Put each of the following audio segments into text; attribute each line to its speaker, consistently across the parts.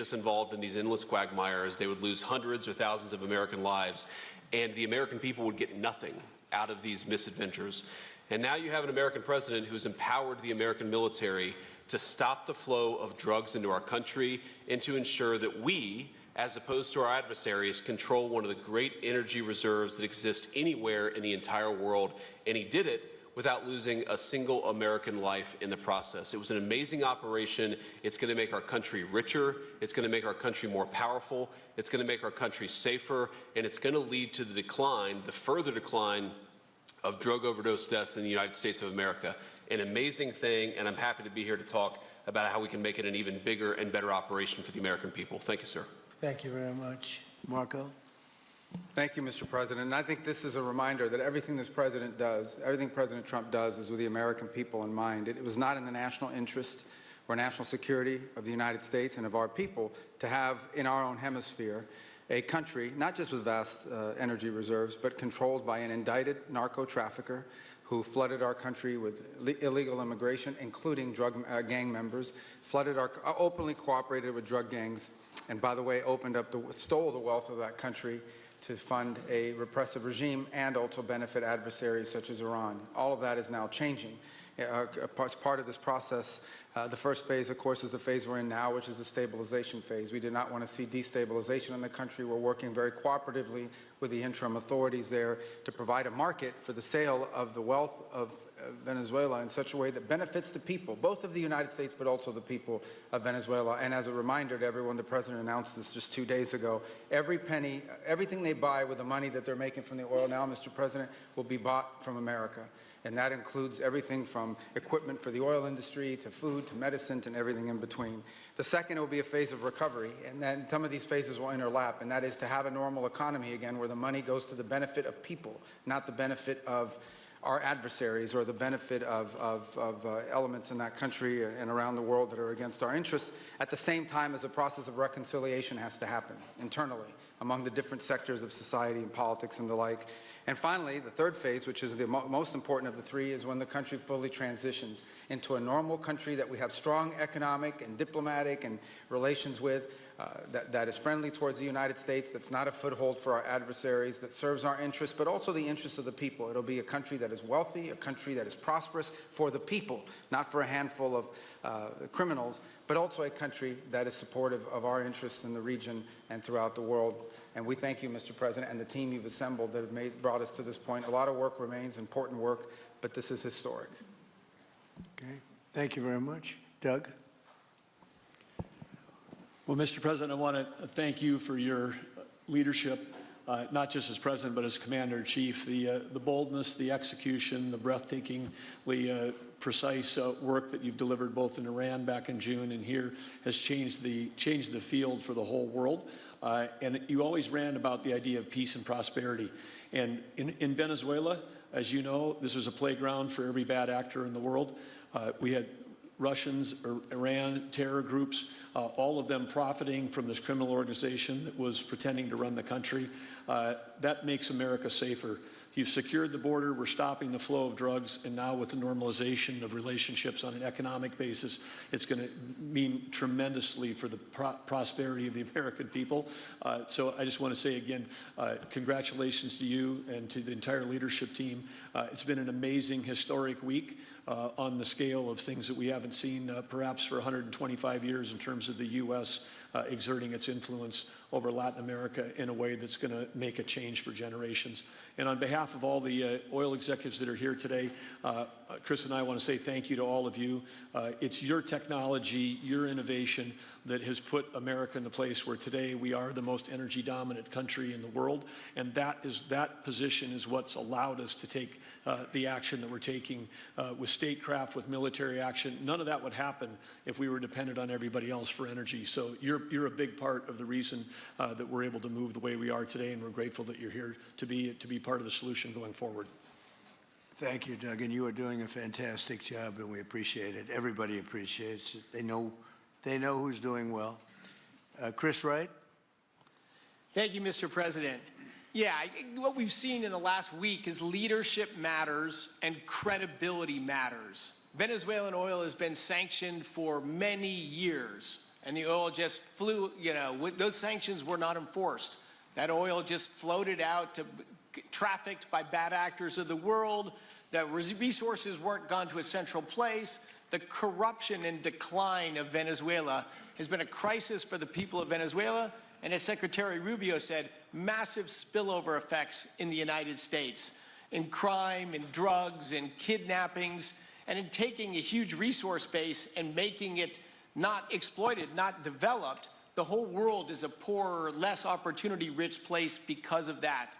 Speaker 1: us involved in these endless quagmires, they would lose hundreds or thousands of American lives, and the American people would get nothing out of these misadventures. And now you have an American president who's empowered the American military to stop the flow of drugs into our country and to ensure that we, as opposed to our adversaries, control one of the great energy reserves that exist anywhere in the entire world. And he did it without losing a single American life in the process. It was an amazing operation. It's going to make our country richer. It's going to make our country more powerful. It's going to make our country safer. And it's going to lead to the decline, the further decline of drug overdose deaths in the United States of America. An amazing thing, and I'm happy to be here to talk about how we can make it an even bigger and better operation for the American people. Thank you, sir.
Speaker 2: Thank you very much. Marco?
Speaker 3: Thank you, Mr. President. And I think this is a reminder that everything this president does, everything President Trump does is with the American people in mind. It was not in the national interest or national security of the United States and of our people to have in our own hemisphere a country, not just with vast energy reserves, but controlled by an indicted narco-trafficker who flooded our country with illegal immigration, including drug gang members, openly cooperated with drug gangs, and by the way, stole the wealth of that country to fund a repressive regime and also benefit adversaries such as Iran. All of that is now changing. As part of this process, the first phase, of course, is the phase we're in now, which is the stabilization phase. We do not want to see destabilization in the country. We're working very cooperatively with the interim authorities there to provide a market for the sale of the wealth of Venezuela in such a way that benefits the people, both of the United States, but also the people of Venezuela. And as a reminder to everyone, the President announced this just 2 days ago. Every penny, everything they buy with the money that they're making from the oil now, Mr. President, will be bought from America. And that includes everything from equipment for the oil industry to food to medicine and everything in between. The second will be a phase of recovery, and then some of these phases will interlap, and that is to have a normal economy again where the money goes to the benefit of people, not the benefit of our adversaries or the benefit of elements in that country and around the world that are against our interests, at the same time as a process of reconciliation has to happen internally among the different sectors of society and politics and the like. And finally, the third phase, which is the most important of the three, is when the country fully transitions into a normal country that we have strong economic and diplomatic and relations with, that is friendly towards the United States, that's not a foothold for our adversaries, that serves our interests, but also the interests of the people. It'll be a country that is wealthy, a country that is prosperous for the people, not for a handful of criminals, but also a country that is supportive of our interests in the region and throughout the world. And we thank you, Mr. President, and the team you've assembled that have brought us to this point. A lot of work remains, important work, but this is historic.
Speaker 2: Okay. Thank you very much. Doug?
Speaker 4: Well, Mr. President, I want to thank you for your leadership, not just as President, but as Commander-in-Chief. The boldness, the execution, the breathtakingly precise work that you've delivered both in Iran back in June and here has changed the field for the whole world. And you always ran about the idea of peace and prosperity. And in Venezuela, as you know, this was a playground for every bad actor in the world. We had Russians, Iran, terror groups, all of them profiting from this criminal organization that was pretending to run the country. That makes America safer. You've secured the border, we're stopping the flow of drugs, and now with the normalization of relationships on an economic basis, it's going to mean tremendously for the prosperity of the American people. So I just want to say again, congratulations to you and to the entire leadership team. It's been an amazing, historic week on the scale of things that we haven't seen perhaps for 125 years in terms of the U.S. Exerting its influence over Latin America in a way that's going to make a change for generations. And on behalf of all the oil executives that are here today, Chris and I want to say thank you to all of you. It's your technology, your innovation that has put America in the place where today we are the most energy dominant country in the world. And that position is what's allowed us to take the action that we're taking with statecraft, with military action. None of that would happen if we were dependent on everybody else for energy. So you're a big part of the reason that we're able to move the way we are today, and we're grateful that you're here to be part of the solution going forward.
Speaker 2: Thank you, Doug, and you are doing a fantastic job, and we appreciate it. Everybody appreciates it. They know who's doing well. Chris Wright?
Speaker 5: Thank you, Mr. President. Yeah, what we've seen in the last week is leadership matters and credibility matters. Venezuelan oil has been sanctioned for many years, and the oil just flew, those sanctions were not enforced. That oil just floated out to trafficked by bad actors of the world. The resources weren't gone to a central place. The corruption and decline of Venezuela has been a crisis for the people of Venezuela, and as Secretary Rubio said, massive spillover effects in the United States, in crime, in drugs, in kidnappings, and in taking a huge resource base and making it not exploited, not developed. The whole world is a poorer, less opportunity-rich place because of that.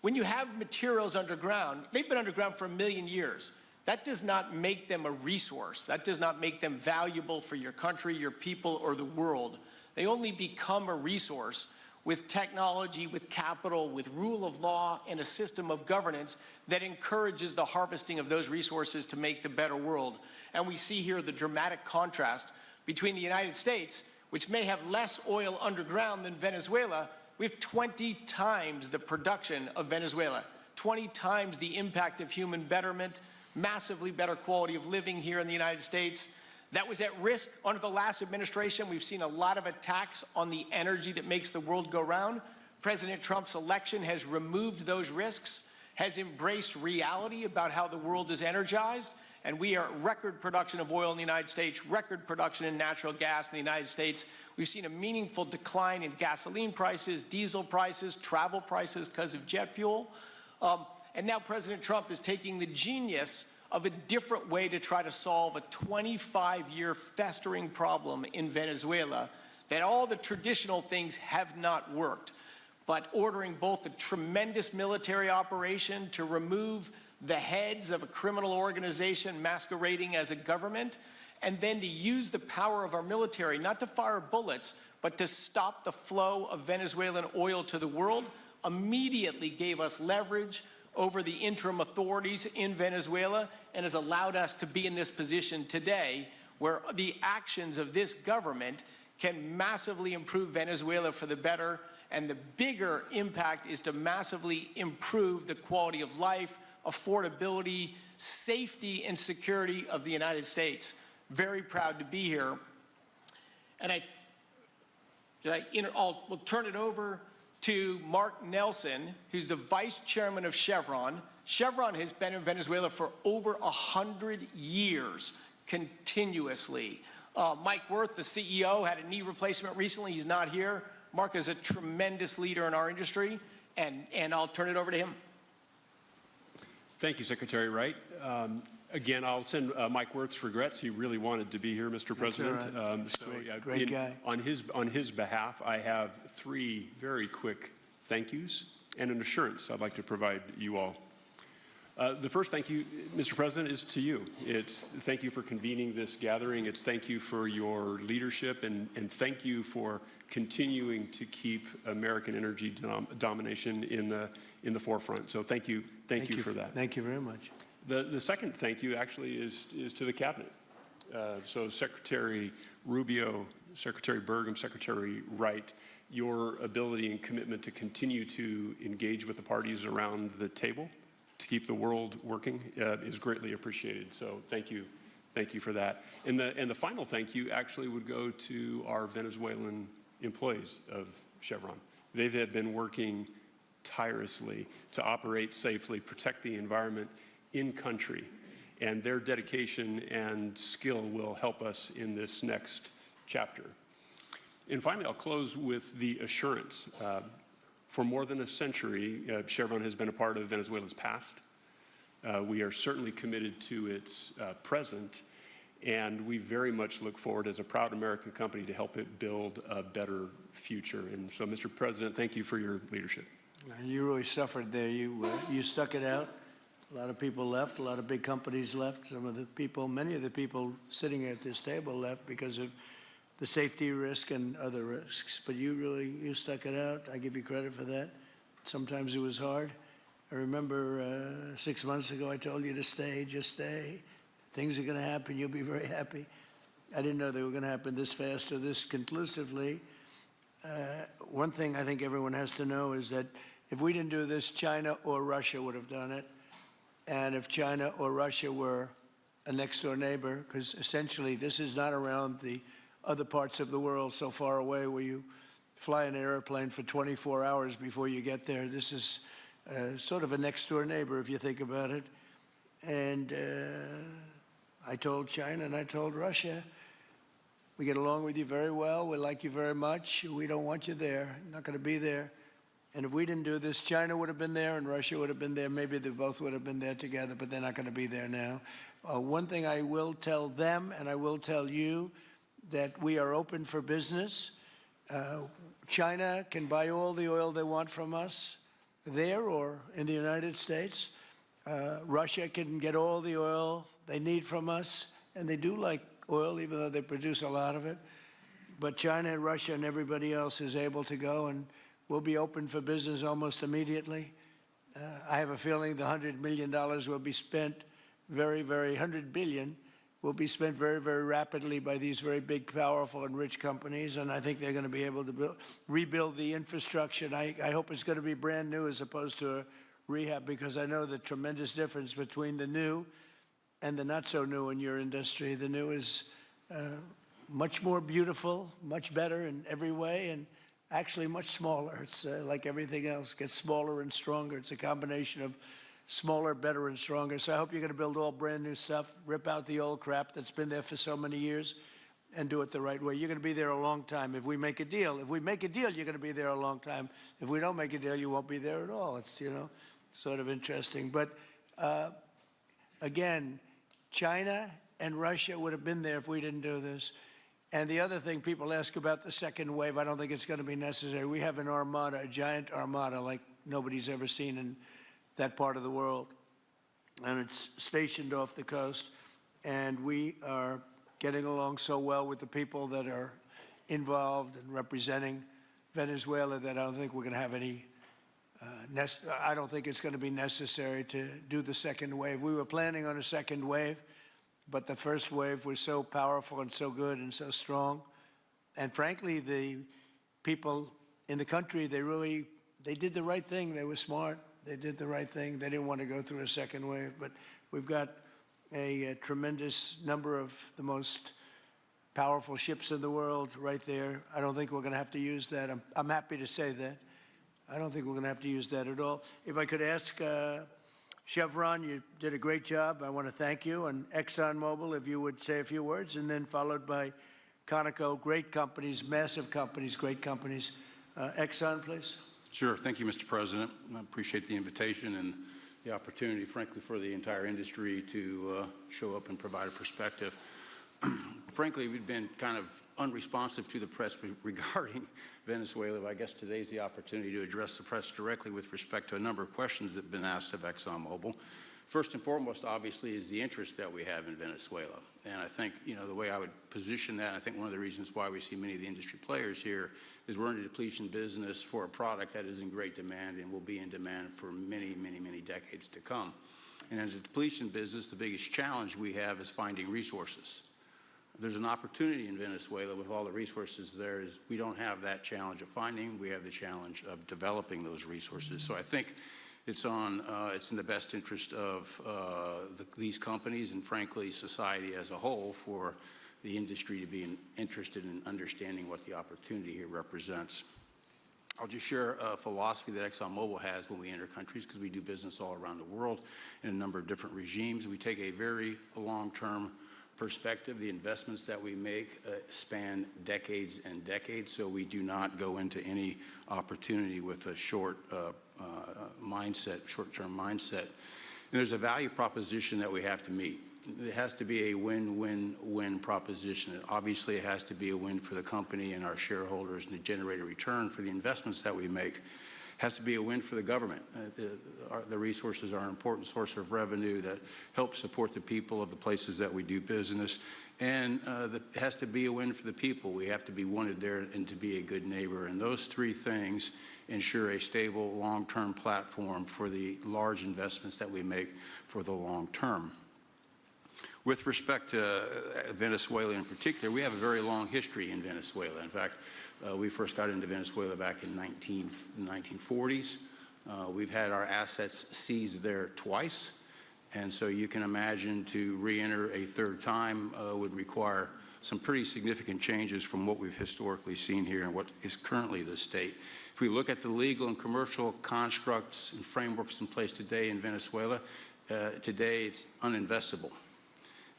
Speaker 5: When you have materials underground, they've been underground for 1 million years. That does not make them a resource. That does not make them valuable for your country, your people, or the world. They only become a resource with technology, with capital, with rule of law, and a system of governance that encourages the harvesting of those resources to make the better world. And we see here the dramatic contrast between the United States, which may have less oil underground than Venezuela. We have 20 times the production of Venezuela, 20 times the impact of human betterment, massively better quality of living here in the United States. That was at risk under the last administration. We've seen a lot of attacks on the energy that makes the world go round. President Trump's election has removed those risks, has embraced reality about how the world is energized, and we are at record production of oil in the United States, record production in natural gas in the United States. We've seen a meaningful decline in gasoline prices, diesel prices, travel prices because of jet fuel. And now President Trump is taking the genius of a different way to try to solve a 25-year festering problem in Venezuela, that all the traditional things have not worked. But ordering both a tremendous military operation to remove the heads of a criminal organization masquerading as a government, and then to use the power of our military, not to fire bullets, but to stop the flow of Venezuelan oil to the world, immediately gave us leverage over the interim authorities in Venezuela and has allowed us to be in this position today where the actions of this government can massively improve Venezuela for the better, and the bigger impact is to massively improve the quality of life, affordability, safety, and security of the United States. Very proud to be here. And we'll turn it over to Mark Nelson, who's the vice chairman of Chevron. Chevron has been in Venezuela for over 100 years, continuously. Mike Wirth, the CEO, had a knee replacement recently. He's not here. Mark is a tremendous leader in our industry, and I'll turn it over to him.
Speaker 6: Thank you, Secretary Wright. Again, I'll send Mike Wirth's regrets. He really wanted to be here, Mr. President.
Speaker 2: Great guy.
Speaker 6: On his behalf, I have 3 very quick thank yous and an assurance I'd like to provide you all. The first thank you, Mr. President, is to you. It's thank you for convening this gathering. It's thank you for your leadership, and thank you for continuing to keep American energy domination in the forefront. So thank you for that.
Speaker 2: Thank you very much.
Speaker 6: The second thank you actually is to the cabinet. So Secretary Rubio, Secretary Burgum, Secretary Wright, your ability and commitment to continue to engage with the parties around the table to keep the world working is greatly appreciated. So thank you for that. And the final thank you actually would go to our Venezuelan employees of Chevron. They have been working tirelessly to operate safely, protect the environment in country, and their dedication and skill will help us in this next chapter. And finally, I'll close with the assurance. For more than a century, Chevron has been a part of Venezuela's past. We are certainly committed to its present, and we very much look forward as a proud American company to help it build a better future. And so, Mr. President, thank you for your leadership.
Speaker 2: And you really suffered there. You stuck it out. A lot of people left. A lot of big companies left. Many of the people sitting at this table left because of the safety risk and other risks. But you stuck it out. I give you credit for that. Sometimes it was hard. I remember 6 months ago I told you to stay, just stay. Things are going to happen. You'll be very happy. I didn't know they were going to happen this fast or this conclusively. One thing I think everyone has to know is that if we didn't do this, China or Russia would have done it. And if China or Russia were a next-door neighbor, because essentially this is not around the other parts of the world so far away where you fly in an airplane for 24 hours before you get there. This is sort of a next-door neighbor, if you think about it. And I told China and I told Russia, we get along with you very well. We like you very much. We don't want you there. Not going to be there. And if we didn't do this, China would have been there and Russia would have been there. Maybe they both would have been there together, but they're not going to be there now. One thing I will tell them, and I will tell you, that we are open for business. China can buy all the oil they want from us there or in the United States. Russia can get all the oil they need from us, and they do like oil, even though they produce a lot of it. But China and Russia and everybody else is able to go, and we'll be open for business almost immediately. I have a feeling the $100 million will be spent $100 billion will be spent very, very rapidly by these very big, powerful, and rich companies, and I think they're going to be able to rebuild the infrastructure. And I hope it's going to be brand new as opposed to a rehab, because I know the tremendous difference between the new and the not so new in your industry. The new is much more beautiful, much better in every way, and actually much smaller. It's like everything else, gets smaller and stronger. It's a combination of smaller, better, and stronger. So I hope you're going to build all brand new stuff, rip out the old crap that's been there for so many years, and do it the right way. You're going to be there a long time if we make a deal. If we make a deal, you're going to be there a long time. If we don't make a deal, you won't be there at all. It's, you know, sort of interesting. But again, China and Russia would have been there if we didn't do this. And the other thing people ask about the second wave, I don't think it's going to be necessary. We have an armada, a giant armada like nobody's ever seen in that part of the world. And it's stationed off the coast. And we are getting along so well with the people that are involved and representing Venezuela that I don't think we're going to have any, I don't think it's going to be necessary to do the second wave. We were planning on a second wave, but the first wave was so powerful and so good and so strong. And frankly, the people in the country, they did the right thing. They were smart. They did the right thing. They didn't want to go through a second wave. But we've got a tremendous number of the most powerful ships in the world right there. I don't think we're going to have to use that. I'm happy to say that. I don't think we're going to have to use that at all. If I could ask Chevron, you did a great job. I want to thank you. And ExxonMobil, if you would say a few words, and then followed by Conoco, great companies, massive companies, great companies. Exxon, please.
Speaker 7: Sure. Thank you, Mr. President. I appreciate the invitation and the opportunity, frankly, for the entire industry to show up and provide a perspective. Frankly, we've been kind of unresponsive to the press regarding Venezuela. But I guess today's the opportunity to address the press directly with respect to a number of questions that have been asked of ExxonMobil. First and foremost, obviously, is the interest that we have in Venezuela. And I think, you know, the way I would position that, I think one of the reasons why we see many of the industry players here is we're in a depletion business for a product that is in great demand and will be in demand for many, many, many decades to come. And as a depletion business, the biggest challenge we have is finding resources. There's an opportunity in Venezuela with all the resources there is we don't have that challenge of finding, we have the challenge of developing those resources. So I think it's in the best interest of these companies and, frankly, society as a whole for the industry to be interested in understanding what the opportunity here represents. I'll just share a philosophy that ExxonMobil has when we enter countries, because we do business all around the world in a number of different regimes. We take a very long-term perspective. The investments that we make span decades and decades, so we do not go into any opportunity with a short-term mindset. And there's a value proposition that we have to meet. It has to be a win-win-win proposition. Obviously, it has to be a win for the company and our shareholders and to generate a return for the investments that we make. It has to be a win for the government. The resources are an important source of revenue that helps support the people of the places that we do business. And it has to be a win for the people. We have to be wanted there and to be a good neighbor. And those three things ensure a stable, long-term platform for the large investments that we make for the long term. With respect to Venezuela in particular, we have a very long history in Venezuela. In fact, we first got into Venezuela back in the 1940s. We've had our assets seized there twice. And so you can imagine to re-enter a third time would require some pretty significant changes from what we've historically seen here and what is currently the state. If we look at the legal and commercial constructs and frameworks in place today in Venezuela, today it's uninvestable.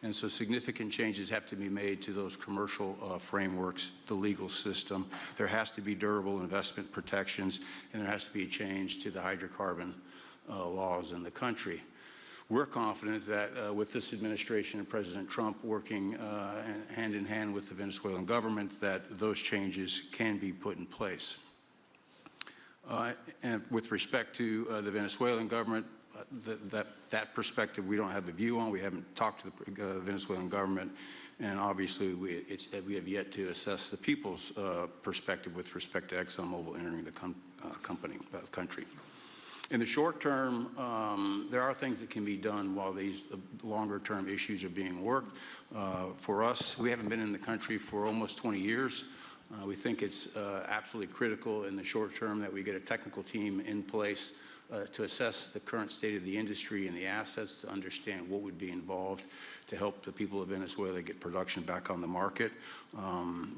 Speaker 7: And so significant changes have to be made to those commercial frameworks, the legal system. There has to be durable investment protections, and there has to be a change to the hydrocarbon laws in the country. We're confident that with this administration and President Trump working hand in hand with the Venezuelan government, that those changes can be put in place. And with respect to the Venezuelan government, that perspective we don't have a view on. We haven't talked to the Venezuelan government, and obviously we have yet to assess the people's perspective with respect to ExxonMobil entering the country. In the short term, there are things that can be done while these longer-term issues are being worked. For us, we haven't been in the country for almost 20 years. We think it's absolutely critical in the short term that we get a technical team in place to assess the current state of the industry and the assets, to understand what would be involved to help the people of Venezuela get production back on the market.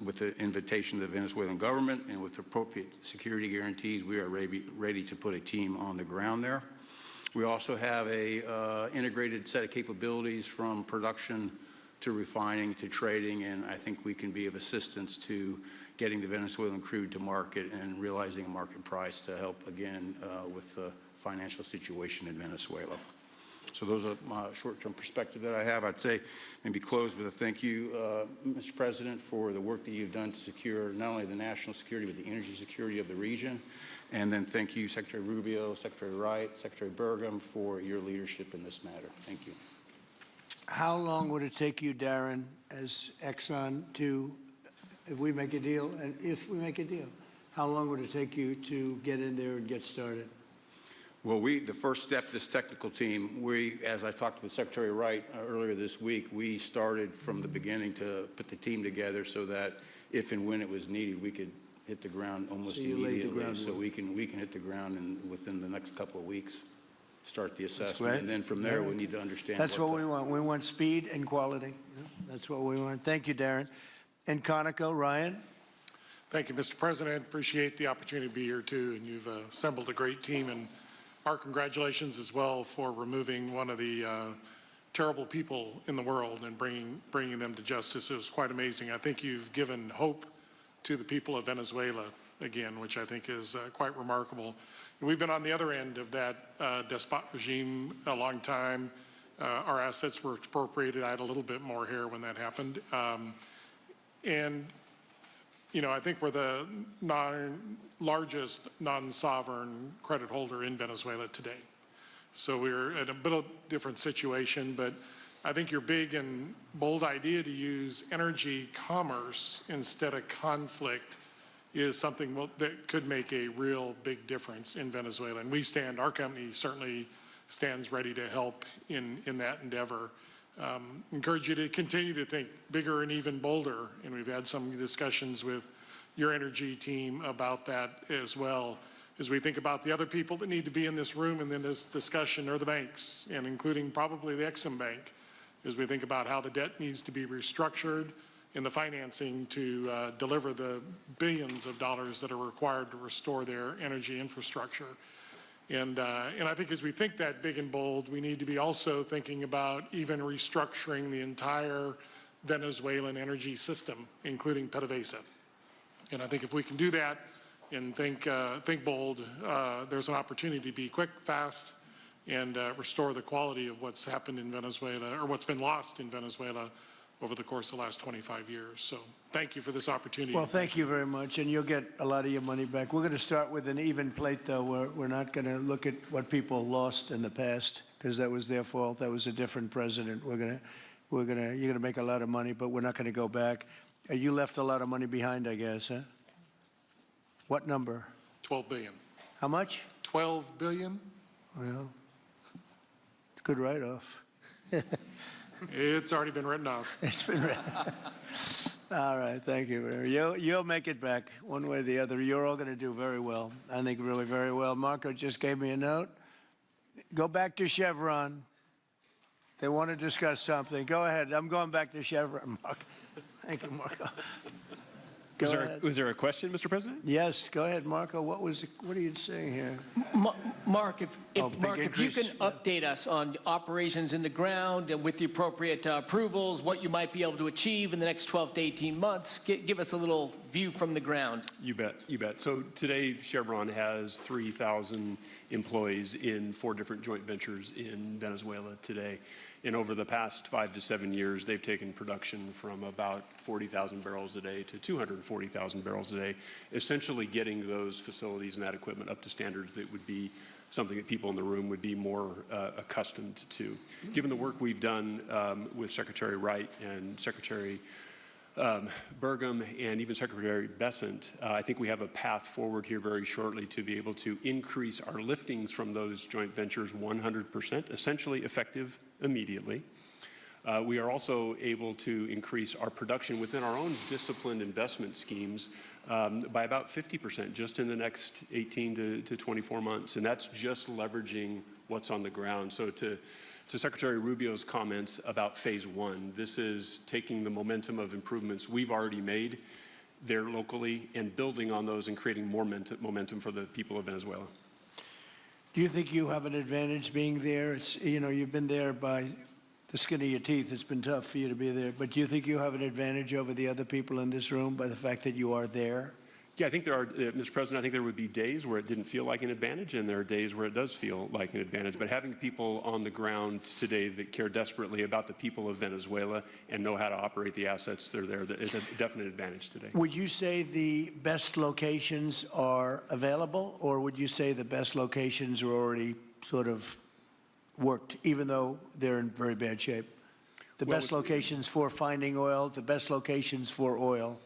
Speaker 7: With the invitation of the Venezuelan government and with appropriate security guarantees, we are ready to put a team on the ground there. We also have a integrated set of capabilities from production to refining to trading, and I think we can be of assistance to getting the Venezuelan crude to market and realizing a market price to help, again, with the financial situation in Venezuela. So those are my short-term perspective that I have. I'd say maybe close with a thank you, Mr. President, for the work that you've done to secure not only the national security, but the energy security of the region. And then thank you, Secretary Rubio, Secretary Wright, Secretary Burgum, for your leadership in this matter. Thank you.
Speaker 2: How long would it take you, Darren, as Exxon to, if we make a deal, how long would it take you to get in there and get started?
Speaker 7: Well, the first step, this technical team, as I talked with Secretary Wright earlier this week, we started from the beginning to put the team together so that if and when it was needed, we could hit the ground almost immediately. So we can hit the ground within the next couple of weeks, start the assessment, and then from there we need to understand.
Speaker 2: That's what we want. We want speed and quality. That's what we want. Thank you, Darren. And Conoco, Ryan.
Speaker 8: Thank you, Mr. President. Appreciate the opportunity to be here too, and you've assembled a great team. And our congratulations as well for removing one of the terrible people in the world and bringing them to justice. It was quite amazing. I think you've given hope to the people of Venezuela again, which I think is quite remarkable. And we've been on the other end of that despot regime a long time. Our assets were expropriated. I had a little bit more hair when that happened. And, you know, I think we're the largest non-sovereign credit holder in Venezuela today. So we're at a bit of a different situation, but I think your big and bold idea to use energy commerce instead of conflict is something that could make a real big difference in Venezuela. And our company certainly stands ready to help in that endeavor. Encourage you to continue to think bigger and even bolder. And we've had some discussions with your energy team about that as well. As we think about the other people that need to be in this room and in this discussion are the banks, and including probably the Exxon Bank, as we think about how the debt needs to be restructured and the financing to deliver the billions of dollars that are required to restore their energy infrastructure. And I think as we think that big and bold, we need to be also thinking about even restructuring the entire Venezuelan energy system, including PDVSA. And I think if we can do that and think bold, there's an opportunity to be quick, fast, and restore the quality of what's happened in Venezuela, or what's been lost in Venezuela over the course of the last 25 years. So thank you for this opportunity.
Speaker 2: Well, thank you very much, and you'll get a lot of your money back. We're going to start with an even plate, though. We're not going to look at what people lost in the past, because that was their fault. That was a different president. You're going to make a lot of money, but we're not going to go back. You left a lot of money behind, I guess, huh? What number?
Speaker 8: 12 billion.
Speaker 2: How much?
Speaker 8: 12 billion.
Speaker 2: Well, it's a good write-off.
Speaker 8: It's already been written off.
Speaker 2: It's been written. All right, thank you. You'll make it back one way or the other. You're all going to do very well. I think really very well. Marco just gave me a note. Go back to Chevron. They want to discuss something. Go ahead. I'm going back to Chevron, Marco. Thank you, Marco. Go ahead.
Speaker 6: Was there a question, Mr. President?
Speaker 2: Yes, go ahead, Marco. What are you saying here?
Speaker 5: Mark, if you
Speaker 2: increase,
Speaker 5: can update us on operations in the ground and with the appropriate approvals, what you might be able to achieve in the next 12 to 18 months, give us a little view from the ground.
Speaker 6: You bet, you bet. So today, Chevron has 3,000 employees in 4 different joint ventures in Venezuela today. And over the past 5 to 7 years, they've taken production from about 40,000 barrels a day to 240,000 barrels a day, essentially getting those facilities and that equipment up to standards that would be something that people in the room would be more accustomed to. Given the work we've done with Secretary Wright and Secretary Burgum and even Secretary Bessent, I think we have a path forward here very shortly to be able to increase our liftings from those joint ventures 100%, essentially effective immediately. We are also able to increase our production within our own disciplined investment schemes by about 50% just in the next 18 to 24 months, and that's just leveraging what's on the ground. So to Secretary Rubio's comments about phase 1, this is taking the momentum of improvements we've already made there locally and building on those and creating more momentum for the people of Venezuela.
Speaker 2: Do you think you have an advantage being there? It's, you've been there by the skin of your teeth. It's been tough for you to be there. But do you think you have an advantage over the other people in this room by the fact that you are there?
Speaker 6: Yeah, I think there are, Mr. President, I think there would be days where it didn't feel like an advantage, and there are days where it does feel like an advantage. But having people on the ground today that care desperately about the people of Venezuela and know how to operate the assets that are there, is a definite advantage today.
Speaker 2: Would you say the best locations are available, or would you say the best locations are already sort of worked, even though they're in very bad shape? The best locations for finding oil, the best locations for oil?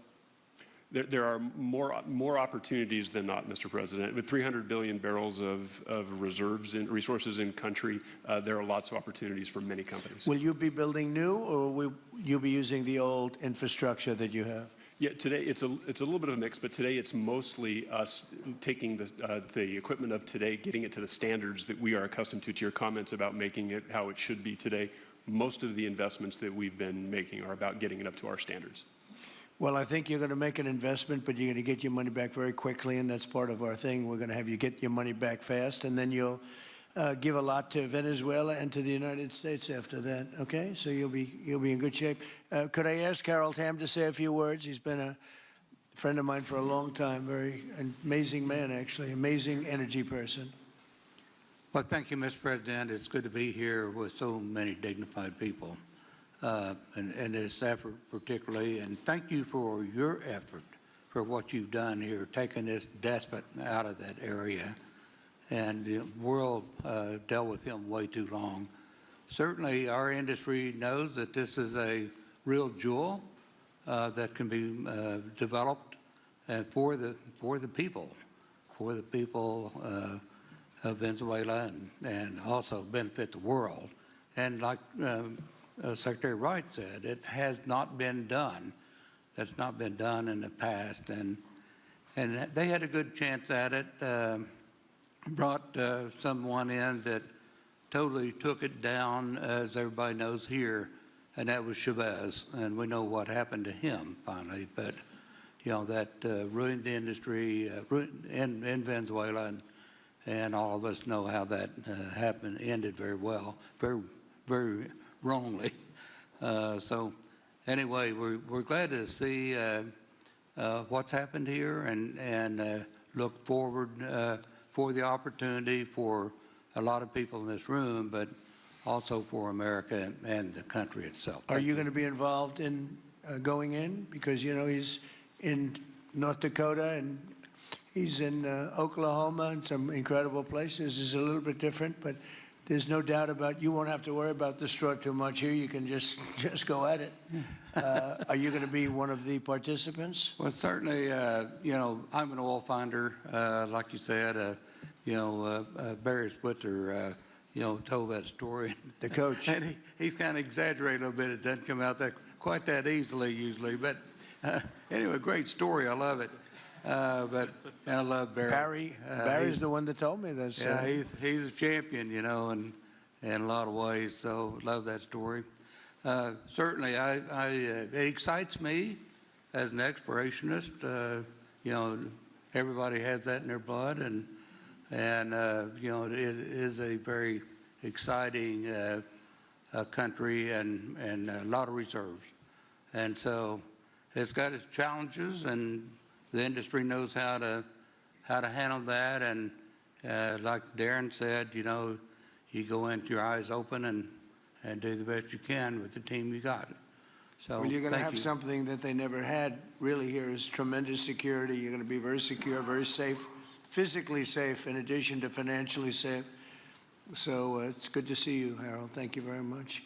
Speaker 6: There are more opportunities than not, Mr. President. With 300 billion barrels of reserves and resources in country, there are lots of opportunities for many companies.
Speaker 2: Will you be building new, or will you be using the old infrastructure that you have?
Speaker 6: Yeah, today it's a little bit of a mix, but today it's mostly us taking the equipment of today, getting it to the standards that we are accustomed to your comments about making it how it should be today. Most of the investments that we've been making are about getting it up to our standards.
Speaker 2: Well, I think you're going to make an investment, but you're going to get your money back very quickly, and that's part of our thing. We're going to have you get your money back fast, and then you'll give a lot to Venezuela and to the United States after that. Okay, so you'll be in good shape. Could I ask Harold Hamm to say a few words? He's been a friend of mine for a long time. Very amazing man, actually, amazing energy person.
Speaker 9: Well, thank you, Mr. President. It's good to be here with so many dignified people. And this effort particularly, and thank you for your effort for what you've done here, taking this despot out of that area. And the world dealt with him way too long. Certainly our industry knows that this is a real jewel that can be developed for the people of Venezuela and also benefit the world. And like Secretary Wright said, it has not been done. That's not been done in the past, and they had a good chance at it. Brought someone in that totally took it down, as everybody knows here, and that was Chavez, and we know what happened to him finally. But that ruined the industry in Venezuela, and all of us know how that happened, ended very well, very wrongly. So anyway, we're glad to see what's happened here and look forward for the opportunity for a lot of people in this room, but also for America and the country itself.
Speaker 2: Are you going to be involved in going in? Because, he's in North Dakota and he's in Oklahoma and some incredible places. It's a little bit different, but there's no doubt about you won't have to worry about the straw too much here. You can just go at it. Are you going to be one of the participants?
Speaker 9: Well, certainly, I'm an oil finder, like you said. Barry Switzer, told that story.
Speaker 2: The coach.
Speaker 9: And he's kind of exaggerated a little bit. It doesn't come out quite that easily usually. But anyway, great story. I love it. But I love Barry.
Speaker 2: Barry's the one that told me this.
Speaker 9: Yeah, he's a champion, in a lot of ways. So love that story. Certainly, it excites me as an explorationist. You know, everybody has that in their blood, and you know, it is a very exciting country and a lot of reserves. And so it's got its challenges, and the industry knows how to handle that. And like Darren said, you know, you go into your eyes open and do the best you can with the team you got. So
Speaker 2: Well, you're going to
Speaker 9: thank
Speaker 2: have
Speaker 9: you.
Speaker 2: something that they never had really here is tremendous security. You're going to be very secure, very safe, physically safe in addition to financially safe. So it's good to see you, Harold. Thank you very much.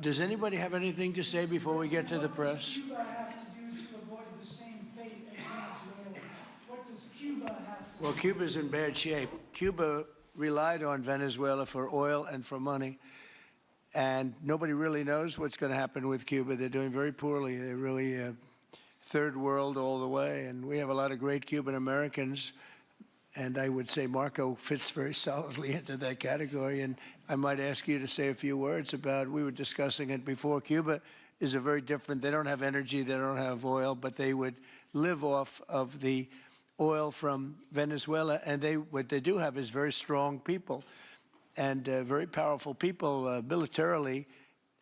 Speaker 2: Does anybody have anything to say before we get to the press?
Speaker 10: What does Cuba have to do to avoid the same fate as Venezuela? What does Cuba have to do?
Speaker 2: Well, Cuba's in bad shape. Cuba relied on Venezuela for oil and for money. And nobody really knows what's going to happen with Cuba. They're doing very poorly. They're really third world all the way. And we have a lot of great Cuban Americans. And I would say Marco fits very solidly into that category. And I might ask you to say a few words about, we were discussing it before, Cuba is a very different, they don't have energy, they don't have oil, but they would live off of the oil from Venezuela. And what they do have is very strong people. And very powerful people militarily,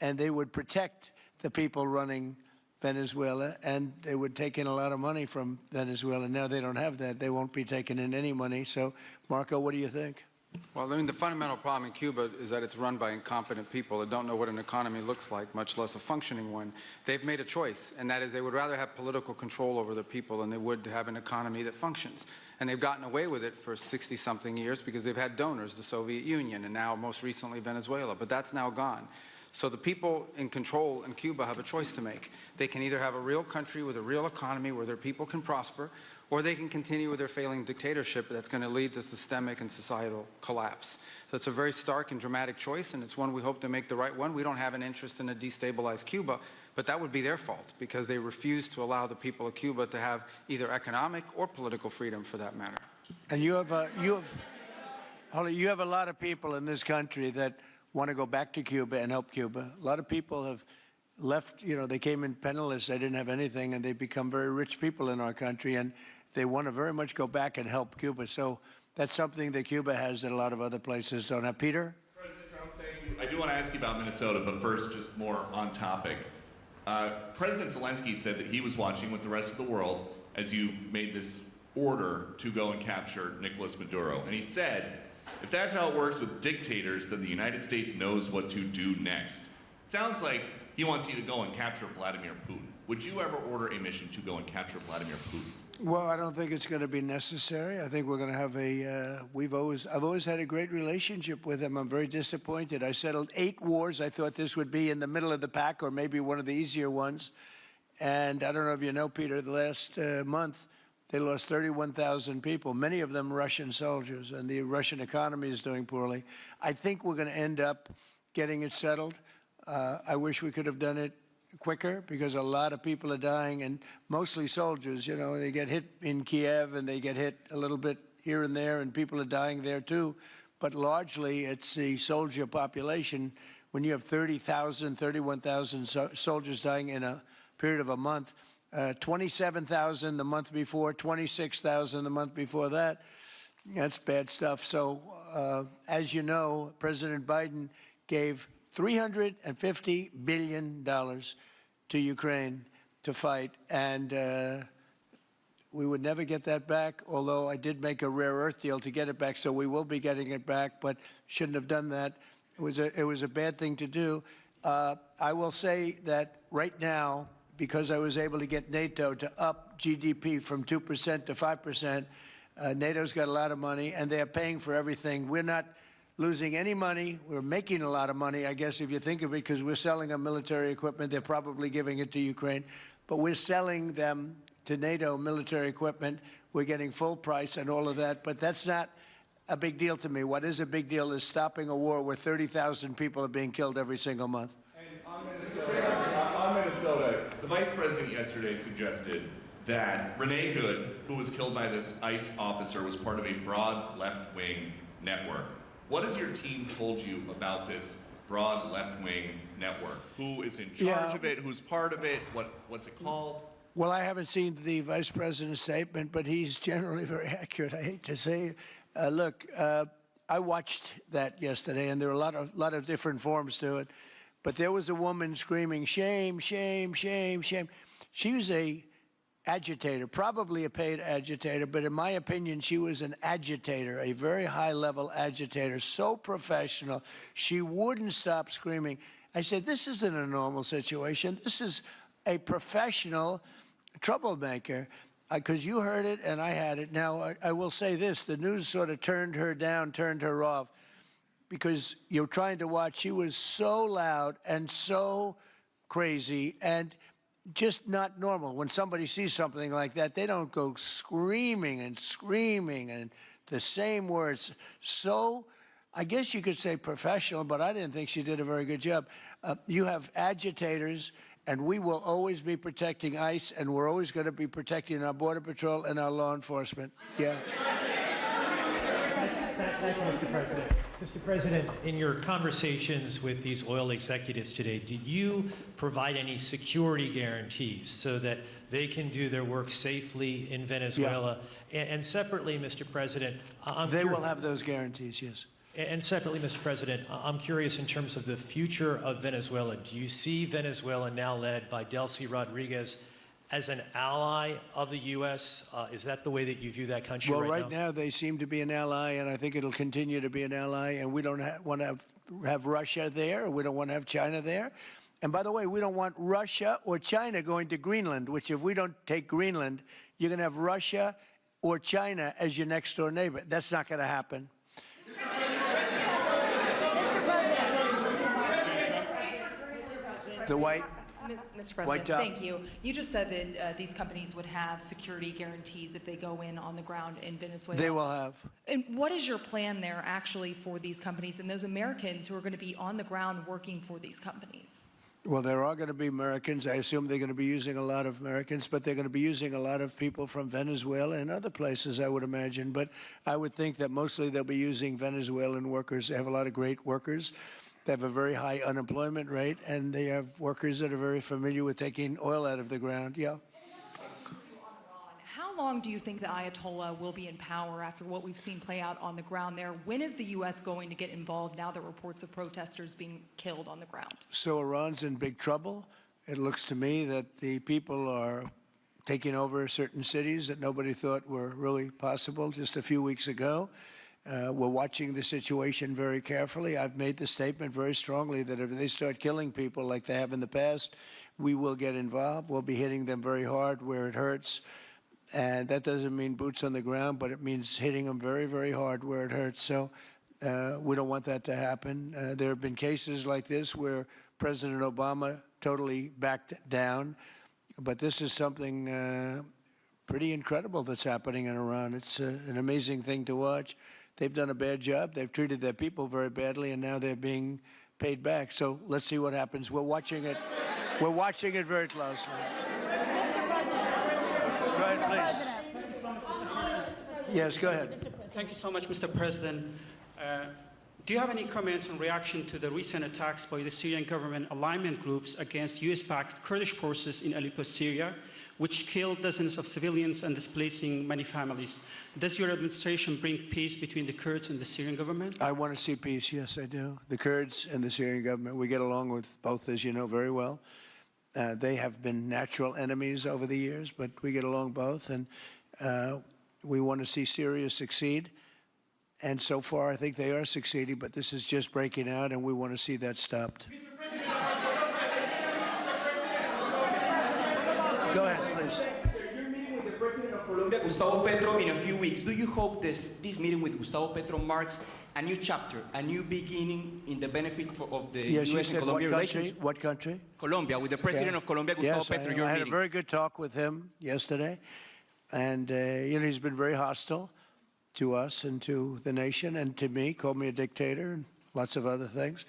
Speaker 2: and they would protect the people running Venezuela, and they would take in a lot of money from Venezuela. Now they don't have that. They won't be taking in any money. So, Marco, what do you think?
Speaker 3: Well, I mean, the fundamental problem in Cuba is that it's run by incompetent people that don't know what an economy looks like, much less a functioning one. They've made a choice, and that is they would rather have political control over their people than they would to have an economy that functions. And they've gotten away with it for 60-something years because they've had donors, the Soviet Union, and now most recently Venezuela. But that's now gone. So the people in control in Cuba have a choice to make. They can either have a real country with a real economy where their people can prosper, or they can continue with their failing dictatorship that's going to lead to systemic and societal collapse. So it's a very stark and dramatic choice, and it's one we hope to make the right one. We don't have an interest in a destabilized Cuba, but that would be their fault because they refuse to allow the people of Cuba to have either economic or political freedom for that matter.
Speaker 2: And you have a lot of people in this country that want to go back to Cuba and help Cuba. A lot of people have left, you know, they came in penniless, they didn't have anything, and they become very rich people in our country, and they want to very much go back and help Cuba. So that's something that Cuba has that a lot of other places don't have. Peter?
Speaker 11: President Trump, thank you. I do want to ask you about Minnesota, but first, just more on topic. President Zelensky said that he was watching with the rest of the world as you made this order to go and capture Nicolas Maduro. And he said, if that's how it works with dictators, then the United States knows what to do next. Sounds like he wants you to go and capture Vladimir Putin. Would you ever order a mission to go and capture Vladimir Putin?
Speaker 2: Well, I don't think it's going to be necessary. I think we're going to have I've always had a great relationship with him. I'm very disappointed. I settled 8 wars. I thought this would be in the middle of the pack or maybe one of the easier ones. And I don't know if you know, Peter, the last month, they lost 31,000 people, many of them Russian soldiers, and the Russian economy is doing poorly. I think we're going to end up getting it settled. I wish we could have done it quicker because a lot of people are dying, and mostly soldiers. You know, they get hit in Kiev and they get hit a little bit here and there, and people are dying there too. But largely, it's the soldier population. When you have 30,000, 31,000 soldiers dying in a period of a month, 27,000 the month before, 26,000 the month before that, that's bad stuff. So, as you know, President Biden gave $350 billion to Ukraine to fight, and we would never get that back, although I did make a rare earth deal to get it back, so we will be getting it back, but shouldn't have done that. It was a bad thing to do. I will say that right now, because I was able to get NATO to up GDP from 2% to 5%, NATO's got a lot of money, and they're paying for everything. We're not losing any money. We're making a lot of money, I guess, if you think of it, because we're selling them military equipment. They're probably giving it to Ukraine. But we're selling them to NATO military equipment. We're getting full price and all of that. But that's not a big deal to me. What is a big deal is stopping a war where 30,000 people are being killed every single month.
Speaker 11: And on Minnesota, the vice president yesterday suggested that Renee Good, who was killed by this ICE officer, was part of a broad left-wing network. What has your team told you about this broad left-wing network. Who is in charge of it? Who's part of it? What's it called?
Speaker 2: Well, I haven't seen the Vice President's statement, but he's generally very accurate. I hate to say. Look, I watched that yesterday, and there were a lot of different forms to it. But there was a woman screaming, "Shame, shame, shame, shame." She was a agitator, probably a paid agitator, but in my opinion, she was an agitator, a very high-level agitator, so professional. She wouldn't stop screaming. I said, this isn't a normal situation. This is a professional troublemaker, because you heard it and I had it. Now, I will say this. The news sort of turned her down, turned her off, because you're trying to watch. She was so loud and so crazy and just not normal. When somebody sees something like that, they don't go screaming and the same words. So I guess you could say professional, but I didn't think she did a very good job. You have agitators, and we will always be protecting ICE, and we're always going to be protecting our Border Patrol and our law enforcement. Yeah.
Speaker 12: Thank you, Mr. President. Mr. President, in your conversations with these oil executives today, did you provide any security guarantees so that they can do their work safely in Venezuela? Yeah. And separately, Mr. President,
Speaker 2: they will have those guarantees, yes.
Speaker 12: And separately, Mr. President, I'm curious in terms of the future of Venezuela. Do you see Venezuela, now led by Delcy Rodriguez, as an ally of the U.S.? Is that the way that you view that country
Speaker 2: right now? Well, right now they seem to be an ally, and I think it'll continue to be an ally, and we don't want to have Russia there. We don't want to have China there. And by the way, we don't want Russia or China going to Greenland, which if we don't take Greenland, you're going to have Russia or China as your next-door neighbor. That's not going to happen. The white...
Speaker 13: Mr. President, thank you. You just said that these companies would have security guarantees if they go in on the ground in Venezuela.
Speaker 2: They will have.
Speaker 13: And what is your plan there actually for these companies and those Americans who are going to be on the ground working for these companies?
Speaker 2: Well, there are going to be Americans. I assume they're going to be using a lot of Americans, but they're going to be using a lot of people from Venezuela and other places, I would imagine. But I would think that mostly they'll be using Venezuelan workers. They have a lot of great workers. They have a very high unemployment rate, and they have workers that are very familiar with taking oil out of the ground. Yeah.
Speaker 13: How long do you think the Ayatollah will be in power after what we've seen play out on the ground there? When is the U.S. going to get involved now that reports of protesters being killed on the ground?
Speaker 2: So Iran's in big trouble. It looks to me that the people are taking over certain cities that nobody thought were really possible just a few weeks ago. We're watching the situation very carefully. I've made the statement very strongly that if they start killing people like they have in the past, we will get involved. We'll be hitting them very hard where it hurts. And that doesn't mean boots on the ground, but it means hitting them very, very hard where it hurts. So we don't want that to happen. There have been cases like this where President Obama totally backed down. But this is something pretty incredible that's happening in Iran. It's an amazing thing to watch. They've done a bad job. They've treated their people very badly, and now they're being paid back. So let's see what happens. We're watching it. We're watching it very closely. Go ahead, please. Yes, go ahead.
Speaker 14: Thank you so much, Mr. President. Do you have any comments in reaction to the recent attacks by the Syrian government alignment groups against US-backed Kurdish forces in Aleppo, Syria, which killed dozens of civilians and displacing many families? Does your administration bring peace between the Kurds and the Syrian government?
Speaker 2: I want to see peace, yes, I do. The Kurds and the Syrian government, we get along with both, as you know very well. They have been natural enemies over the years, but we get along both, and we want to see Syria succeed. And so far, I think they are succeeding, but this is just breaking out, and we want to see that stopped. Go ahead, please.
Speaker 15: You're meeting with the President of Colombia, Gustavo Petro, in a few weeks. Do you hope this meeting with Gustavo Petro marks a new chapter, a new beginning in the benefit of the U.S. and Colombia relations?
Speaker 2: What country?
Speaker 15: Colombia, with the President of Colombia, Gustavo Petro, you're
Speaker 2: I had
Speaker 15: meeting.
Speaker 2: a very good talk with him yesterday, and he's been very hostile to us and to the nation and to me, called me a dictator and lots of other things,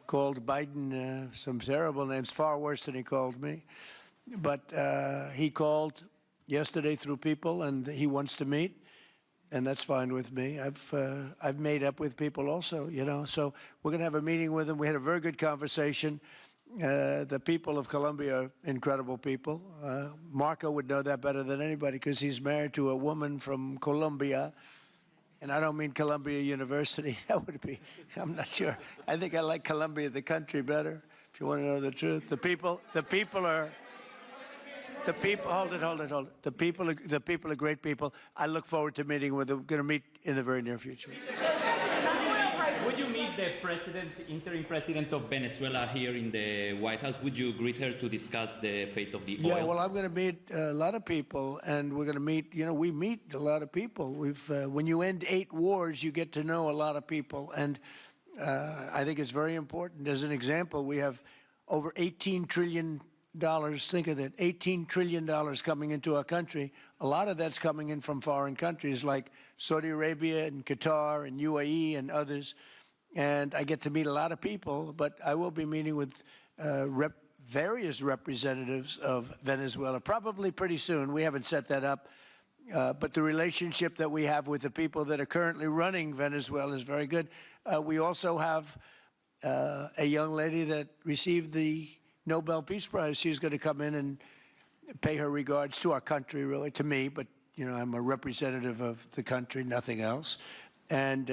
Speaker 2: called Biden some terrible names, far worse than he called me. But he called yesterday through people, and he wants to meet. and that's fine with me. I've made up with people also, you know. So we're going to have a meeting with them. We had a very good conversation. The people of Colombia are incredible people. Marco would know that better than anybody because he's married to a woman from Colombia. And I don't mean Columbia University. That would be, I'm not sure. I think I like Columbia, the country, better, if you want to know the truth. The people are, hold it. The people are great people. I look forward to meeting with them. We're going to meet in the very near future.
Speaker 16: Would you meet the interim president of Venezuela here in the White House? Would you greet her to discuss the fate of the oil?
Speaker 2: Yeah, well, I'm going to meet a lot of people, and we're going to meet, you know, we meet a lot of people. When you end 8 wars, you get to know a lot of people, and I think it's very important. As an example, we have over $18 trillion, think of it, $18 trillion coming into our country. A lot of that's coming in from foreign countries like Saudi Arabia and Qatar and UAE and others. And I get to meet a lot of people, but I will be meeting with various representatives of Venezuela, probably pretty soon. We haven't set that up. But the relationship that we have with the people that are currently running Venezuela is very good. We also have a young lady that received the Nobel Peace Prize. She's going to come in and pay her regards to our country, really, to me, but, you know, I'm a representative of the country, nothing else. And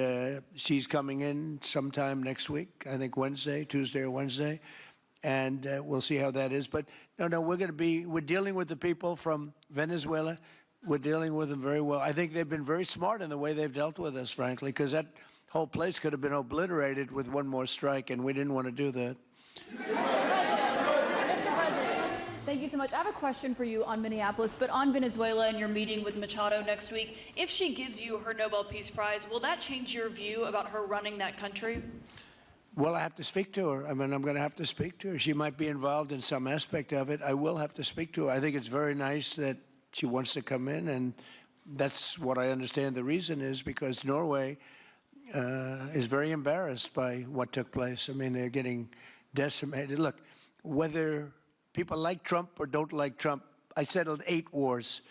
Speaker 2: she's coming in sometime next week, I think Tuesday or Wednesday, and we'll see how that is. But no, we're dealing with the people from Venezuela. We're dealing with them very well. I think they've been very smart in the way they've dealt with us, frankly, because that whole place could have been obliterated with one more strike, and we didn't want to do that.
Speaker 17: Thank you so much. I have a question for you on Minneapolis, but on Venezuela and your meeting with Machado next week. If she gives you her Nobel Peace Prize, will that change your view about her running that country?
Speaker 2: Well, I have to speak to her. I mean, I'm going to have to speak to her. She might be involved in some aspect of it. I will have to speak to her. I think it's very nice that she wants to come in, and that's what I understand the reason is, because Norway is very embarrassed by what took place. I mean, they're getting decimated. Look, whether people like Trump or don't like Trump, I settled 8 wars,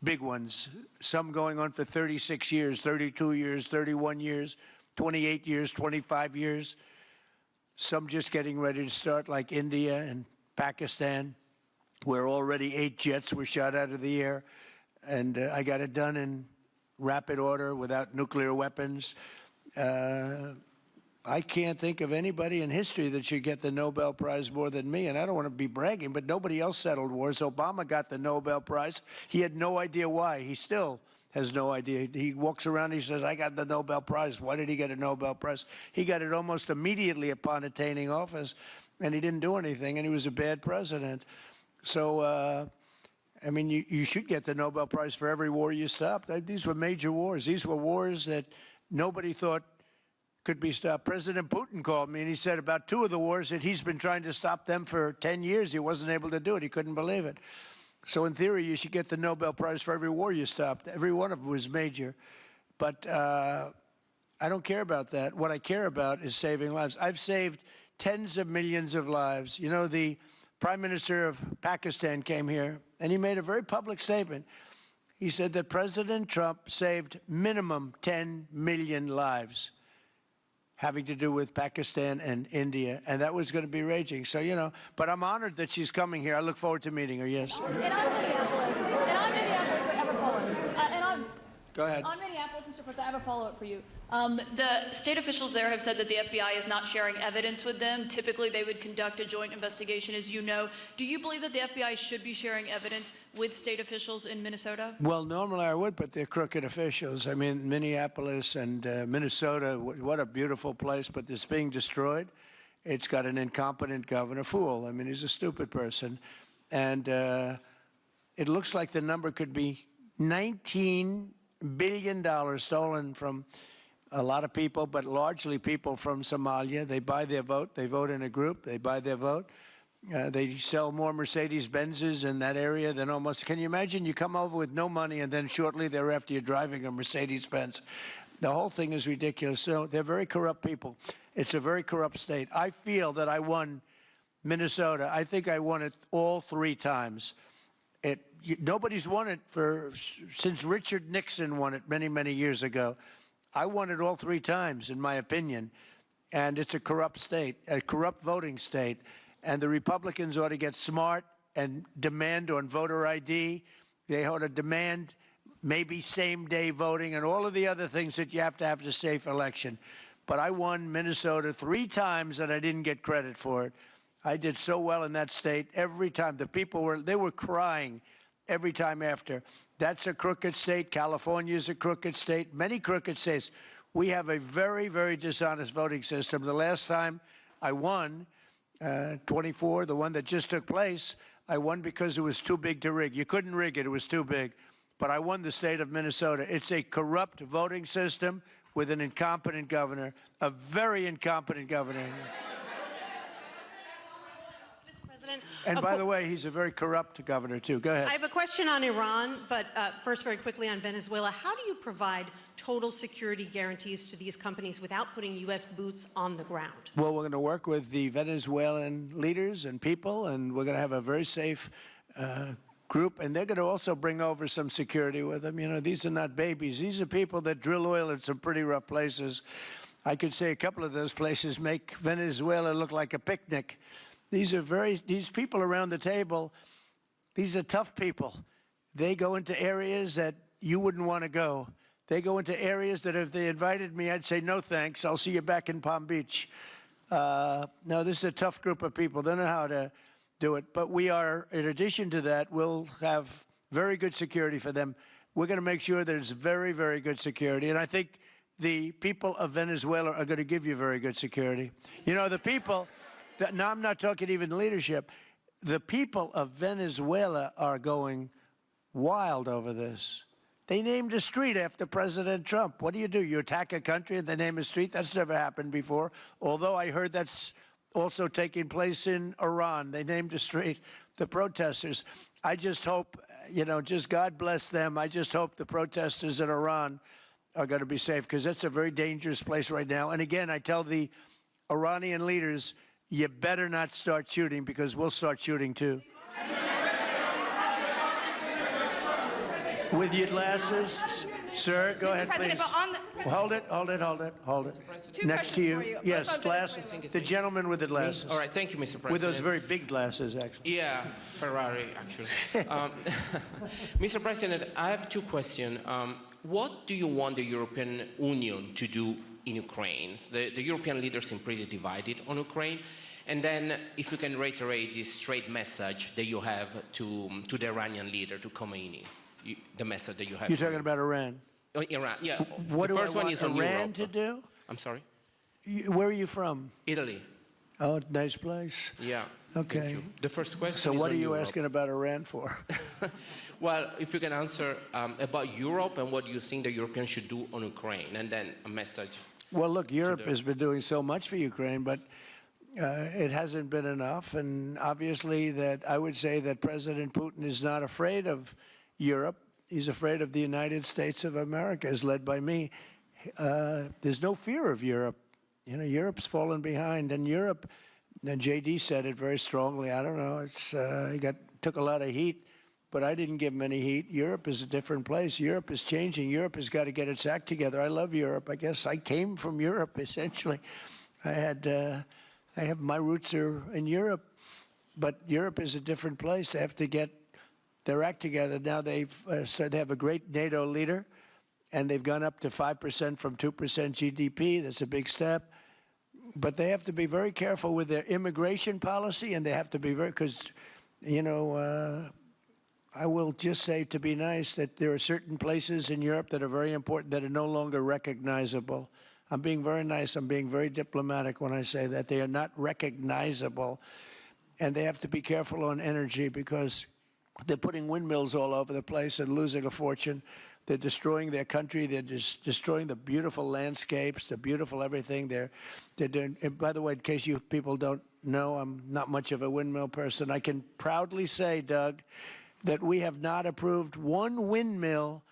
Speaker 2: big ones, some going on for 36 years, 32 years, 31 years, 28 years, 25 years, some just getting ready to start, like India and Pakistan, where already 8 jets were shot out of the air, and I got it done in rapid order without nuclear weapons. I can't think of anybody in history that should get the Nobel Prize more than me, and I don't want to be bragging, but nobody else settled wars. Obama got the Nobel Prize. He had no idea why. He still has no idea. He walks around and he says, I got the Nobel Prize. Why did he get a Nobel Prize? He got it almost immediately upon attaining office, and he didn't do anything, and he was a bad president. So, I mean, you should get the Nobel Prize for every war you stopped. These were major wars. These were wars that nobody thought could be stopped. President Putin called me, and he said about 2 of the wars that he's been trying to stop them for 10 years. He wasn't able to do it. He couldn't believe it. So in theory, you should get the Nobel Prize for every war you stopped. Every one of them was major. But I don't care about that. What I care about is saving lives. I've saved tens of millions of lives. You know, the Prime Minister of Pakistan came here, and he made a very public statement. He said that President Trump saved minimum 10 million lives having to do with Pakistan and India, and that was going to be raging. So, you know, but I'm honored that she's coming here. I look forward to meeting her, yes.
Speaker 17: And on Minneapolis, wait, I have a follow-up.
Speaker 2: Go ahead.
Speaker 17: On Minneapolis, Mr. President, I have a follow-up for you. The state officials there have said that the FBI is not sharing evidence with them. Typically, they would conduct a joint investigation, as you know. Do you believe that the FBI should be sharing evidence with state officials in Minnesota?
Speaker 2: Well, normally I would, but they're crooked officials. I mean, Minneapolis and Minnesota, what a beautiful place, but it's being destroyed. It's got an incompetent governor, fool. I mean, he's a stupid person. And it looks like the number could be $19 billion stolen from a lot of people, but largely people from Somalia. They buy their vote. They vote in a group. They buy their vote. They sell more Mercedes-Benzes in that area than almost. Can you imagine? You come over with no money, and then shortly thereafter you're driving a Mercedes-Benz. The whole thing is ridiculous. So they're very corrupt people. It's a very corrupt state. I feel that I won Minnesota. I think I won it all 3 times. Nobody's won it since Richard Nixon won it many, many years ago. I won it all 3 times, in my opinion, and it's a corrupt state, a corrupt voting state, and the Republicans ought to get smart and demand on voter ID. They ought to demand maybe same-day voting and all of the other things that you have to have a safe election. But I won Minnesota 3 times, and I didn't get credit for it. I did so well in that state every time. The people were crying every time after. That's a crooked state. California is a crooked state. Many crooked states. We have a very, very dishonest voting system. The last time I won, 24, the one that just took place, I won because it was too big to rig. You couldn't rig it. It was too big. But I won the state of Minnesota. It's a corrupt voting system with an incompetent governor, a very incompetent governor. And by the way, he's a very corrupt governor, too. Go ahead.
Speaker 18: I have a question on Iran, but first, very quickly on Venezuela. How do you provide total security guarantees to these companies without putting U.S. boots on the ground?
Speaker 2: Well, we're going to work with the Venezuelan leaders and people, and we're going to have a very safe group, and they're going to also bring over some security with them. You know, these are not babies. These are people that drill oil in some pretty rough places. I could say a couple of those places make Venezuela look like a picnic. These people around the table, these are tough people. They go into areas that you wouldn't want to go. They go into areas that if they invited me, I'd say, no thanks, I'll see you back in Palm Beach. No, this is a tough group of people. They know how to do it. But we are, in addition to that, we'll have very good security for them. We're going to make sure there's very, very good security. And I think the people of Venezuela are going to give you very good security. You know, the people... Now, I'm not talking even leadership. The people of Venezuela are going wild over this. They named a street after President Trump. What do? You attack a country and they name a street? That's never happened before, although I heard that's also taking place in Iran. They named a street. The protesters. I just hope, you know, just God bless them. I just hope the protesters in Iran are going to be safe, because that's a very dangerous place right now. And again, I tell the Iranian leaders, you better not start shooting, because we'll start shooting too. With your glasses, sir, go ahead, please. Hold it. Next to you. Yes, glasses. The gentleman with the glasses.
Speaker 19: All right, thank you, Mr. President.
Speaker 2: With those very big glasses, actually.
Speaker 19: Yeah, Ferrari, actually. Mr. President, I have 2 questions. What do you want the European Union to do in Ukraine? The European leaders seem pretty divided on Ukraine. And then if you can reiterate this straight message that you have to the Iranian leader, to Khomeini, the message that you have.
Speaker 2: You're talking about Iran?
Speaker 19: Iran, yeah.
Speaker 2: What
Speaker 19: the
Speaker 2: do
Speaker 19: first
Speaker 2: I want
Speaker 19: one is on
Speaker 2: Iran
Speaker 19: Europe.
Speaker 2: to do?
Speaker 19: I'm sorry?
Speaker 2: Where are you from?
Speaker 19: Italy.
Speaker 2: Oh, nice place.
Speaker 19: Yeah.
Speaker 2: Okay.
Speaker 19: The first question
Speaker 2: So
Speaker 19: is
Speaker 2: what
Speaker 19: on
Speaker 2: are you
Speaker 19: Europe.
Speaker 2: asking about Iran for?
Speaker 19: Well, if you can answer about Europe and what you think the Europeans should do on Ukraine, and then a message.
Speaker 2: Well, look, Europe has been doing so much for Ukraine, but it hasn't been enough. And obviously that I would say that President Putin is not afraid of Europe. He's afraid of the United States of America, as led by me. There's no fear of Europe. You know, Europe's fallen behind. And Europe, and J.D. said it very strongly. I don't know, he took a lot of heat, but I didn't give him any heat. Europe is a different place. Europe is changing. Europe has got to get its act together. I love Europe. I guess I came from Europe, essentially. My roots are in Europe, but Europe is a different place. They have to get their act together. Now they have a great NATO leader, and they've gone up to 5% from 2% GDP. That's a big step. But they have to be very careful with their immigration policy, and they have to be very, because, you know, I will just say, to be nice, that there are certain places in Europe that are very important that are no longer recognizable. I'm being very nice. I'm being very diplomatic when I say that. They are not recognizable. And they have to be careful on energy, because they're putting windmills all over the place and losing a fortune. They're destroying their country. They're just destroying the beautiful landscapes, the beautiful everything. They're doing, and by the way, in case you people don't know, I'm not much of a windmill person. I can proudly say, Doug, that we have not approved one windmill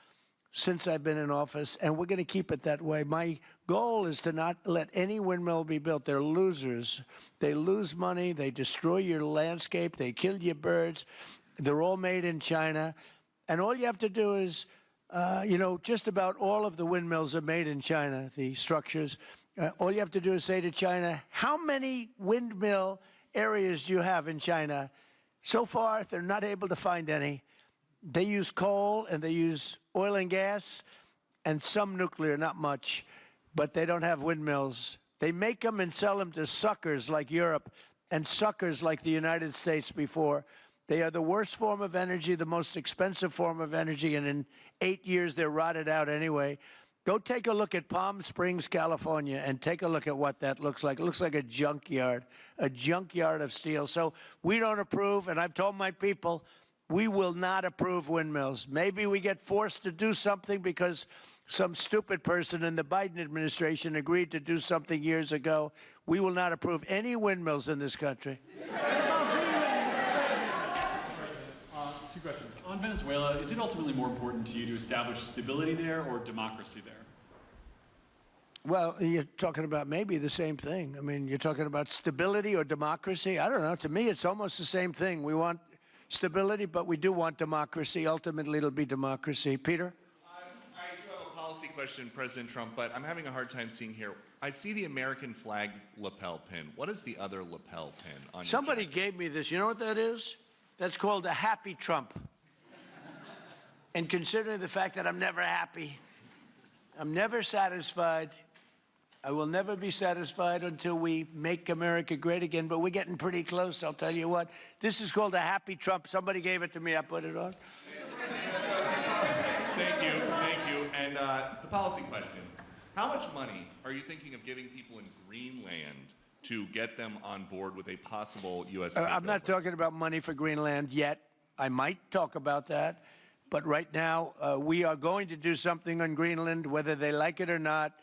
Speaker 2: since I've been in office, and we're going to keep it that way. My goal is to not let any windmill be built. They're losers. They lose money. They destroy your landscape. They kill your birds. They're all made in China. And all you have to do is, just about all of the windmills are made in China, the structures. All you have to do is say to China, how many windmill areas do you have in China? So far, they're not able to find any. They use coal and they use oil and gas and some nuclear, not much, but they don't have windmills. They make them and sell them to suckers like Europe and suckers like the United States before. They are the worst form of energy, the most expensive form of energy, and in 8 years they're rotted out anyway. Go take a look at Palm Springs, California, and take a look at what that looks like. It looks like a junkyard of steel. So we don't approve, and I've told my people, we will not approve windmills. Maybe we get forced to do something because some stupid person in the Biden administration agreed to do something years ago. We will not approve any windmills in this country.
Speaker 20: Two questions. On Venezuela, is it ultimately more important to you to establish stability there or democracy there?
Speaker 2: Well, you're talking about maybe the same thing. I mean, you're talking about stability or democracy. I don't know. To me, it's almost the same thing. We want stability, but we do want democracy. Ultimately, it'll be democracy. Peter?
Speaker 11: I do have a policy question, President Trump, but I'm having a hard time seeing here. I see the American flag lapel pin. What is the other lapel pin on
Speaker 2: Somebody gave me this. You know what that is? That's called a happy Trump. And considering the fact that I'm never happy, I'm never satisfied, I will never be satisfied until we make America great again, but we're getting pretty close, I'll tell you what. This is called a happy Trump. Somebody gave it to me, I put it on.
Speaker 11: Thank you, thank you. And the policy question. How much money are you thinking of giving people in Greenland to get them on board with a possible U.S. takeover?
Speaker 2: I'm not talking about money for Greenland yet. I might talk about that. But right now, we are going to do something on Greenland, whether they like it or not,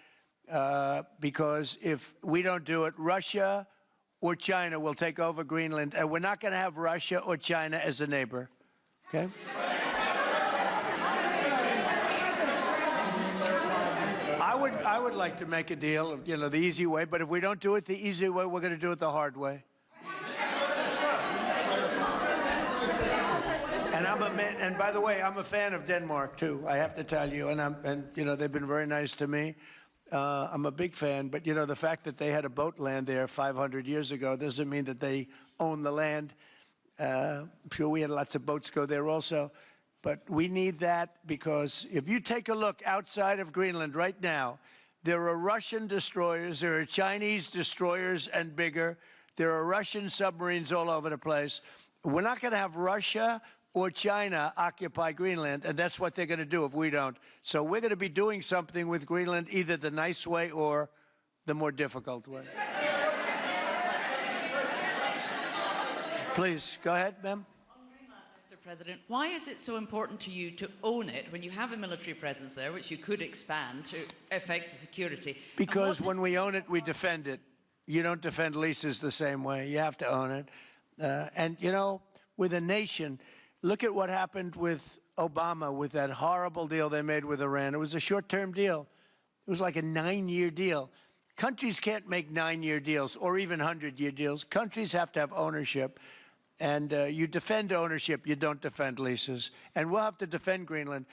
Speaker 2: because if we don't do it, Russia or China will take over Greenland, and we're not going to have Russia or China as a neighbor. Okay? I would like to make a deal, the easy way, but if we don't do it the easy way, we're going to do it the hard way. And by the way, I'm a fan of Denmark too. I have to tell you, and they've been very nice to me. I'm a big fan, but the fact that they had a boat land there 500 years ago doesn't mean that they own the land. I'm sure we had lots of boats go there also, but we need that because if you take a look outside of Greenland right now, there are Russian destroyers, there are Chinese destroyers and bigger, there are Russian submarines all over the place. We're not going to have Russia or China occupy Greenland, and that's what they're going to do if we don't. So we're going to be doing something with Greenland, either the nice way or the more difficult way. Please, go ahead, ma'am.
Speaker 21: Mr. President, why is it so important to you to own it when you have a military presence there, which you could expand to affect the security?
Speaker 2: Because when we own it, we defend it. You don't defend leases the same way. You have to own it. And, with a nation, look at what happened with Obama, with that horrible deal they made with Iran. It was a short-term deal. It was like a 9-year deal. Countries can't make 9-year deals or even 100-year deals. Countries have to have ownership. And you defend ownership, you don't defend leases. And we'll have to defend Greenland.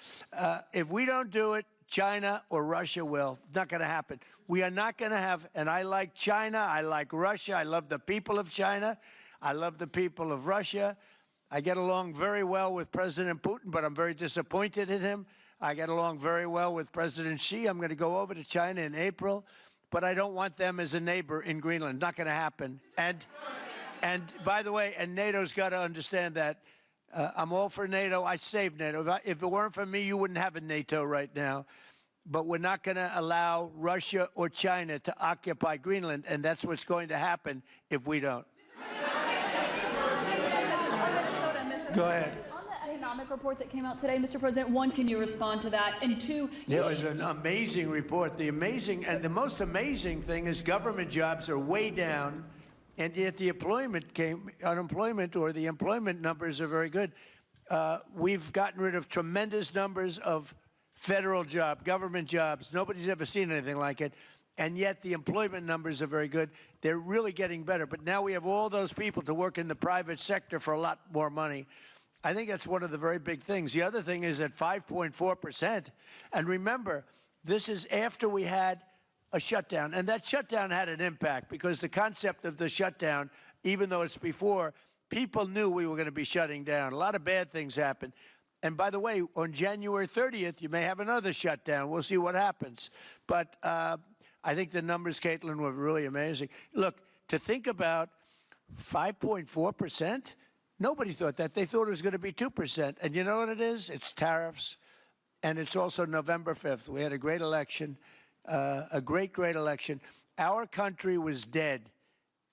Speaker 2: If we don't do it, China or Russia will. It's not going to happen. We are not going to have, and I like China, I like Russia, I love the people of China, I love the people of Russia. I get along very well with President Putin, but I'm very disappointed in him. I get along very well with President Xi. I'm going to go over to China in April, but I don't want them as a neighbor in Greenland. Not going to happen. And by the way, and NATO's got to understand that. I'm all for NATO. I saved NATO. If it weren't for me, you wouldn't have a NATO right now. But we're not going to allow Russia or China to occupy Greenland, and that's what's going to happen if we don't. Go ahead.
Speaker 17: On the economic report that came out today, Mr. President, one, can you respond to that? And two,
Speaker 2: it was an amazing report. The most amazing thing is government jobs are way down, and yet the unemployment or the employment numbers are very good. We've gotten rid of tremendous numbers of federal government jobs. Nobody's ever seen anything like it. And yet the employment numbers are very good. They're really getting better. But now we have all those people to work in the private sector for a lot more money. I think that's one of the very big things. The other thing is at 5.4%. And remember, this is after we had a shutdown. And that shutdown had an impact because the concept of the shutdown, even though it's before, people knew we were going to be shutting down. A lot of bad things happened. And by the way, on January 30th, you may have another shutdown. We'll see what happens. But I think the numbers, Caitlin, were really amazing. Look, to think about 5.4%, nobody thought that. They thought it was going to be 2%. And you know what it is? It's tariffs. And it's also November 5th. We had a great election, a great election. Our country was dead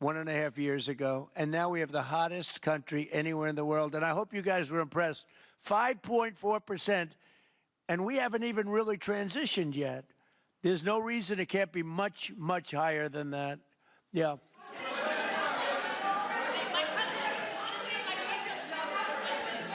Speaker 2: 1.5 years ago, and now we have the hottest country anywhere in the world. And I hope you guys were impressed. 5.4%, and we haven't even really transitioned yet. There's no reason it can't be much, much higher than that. Yeah.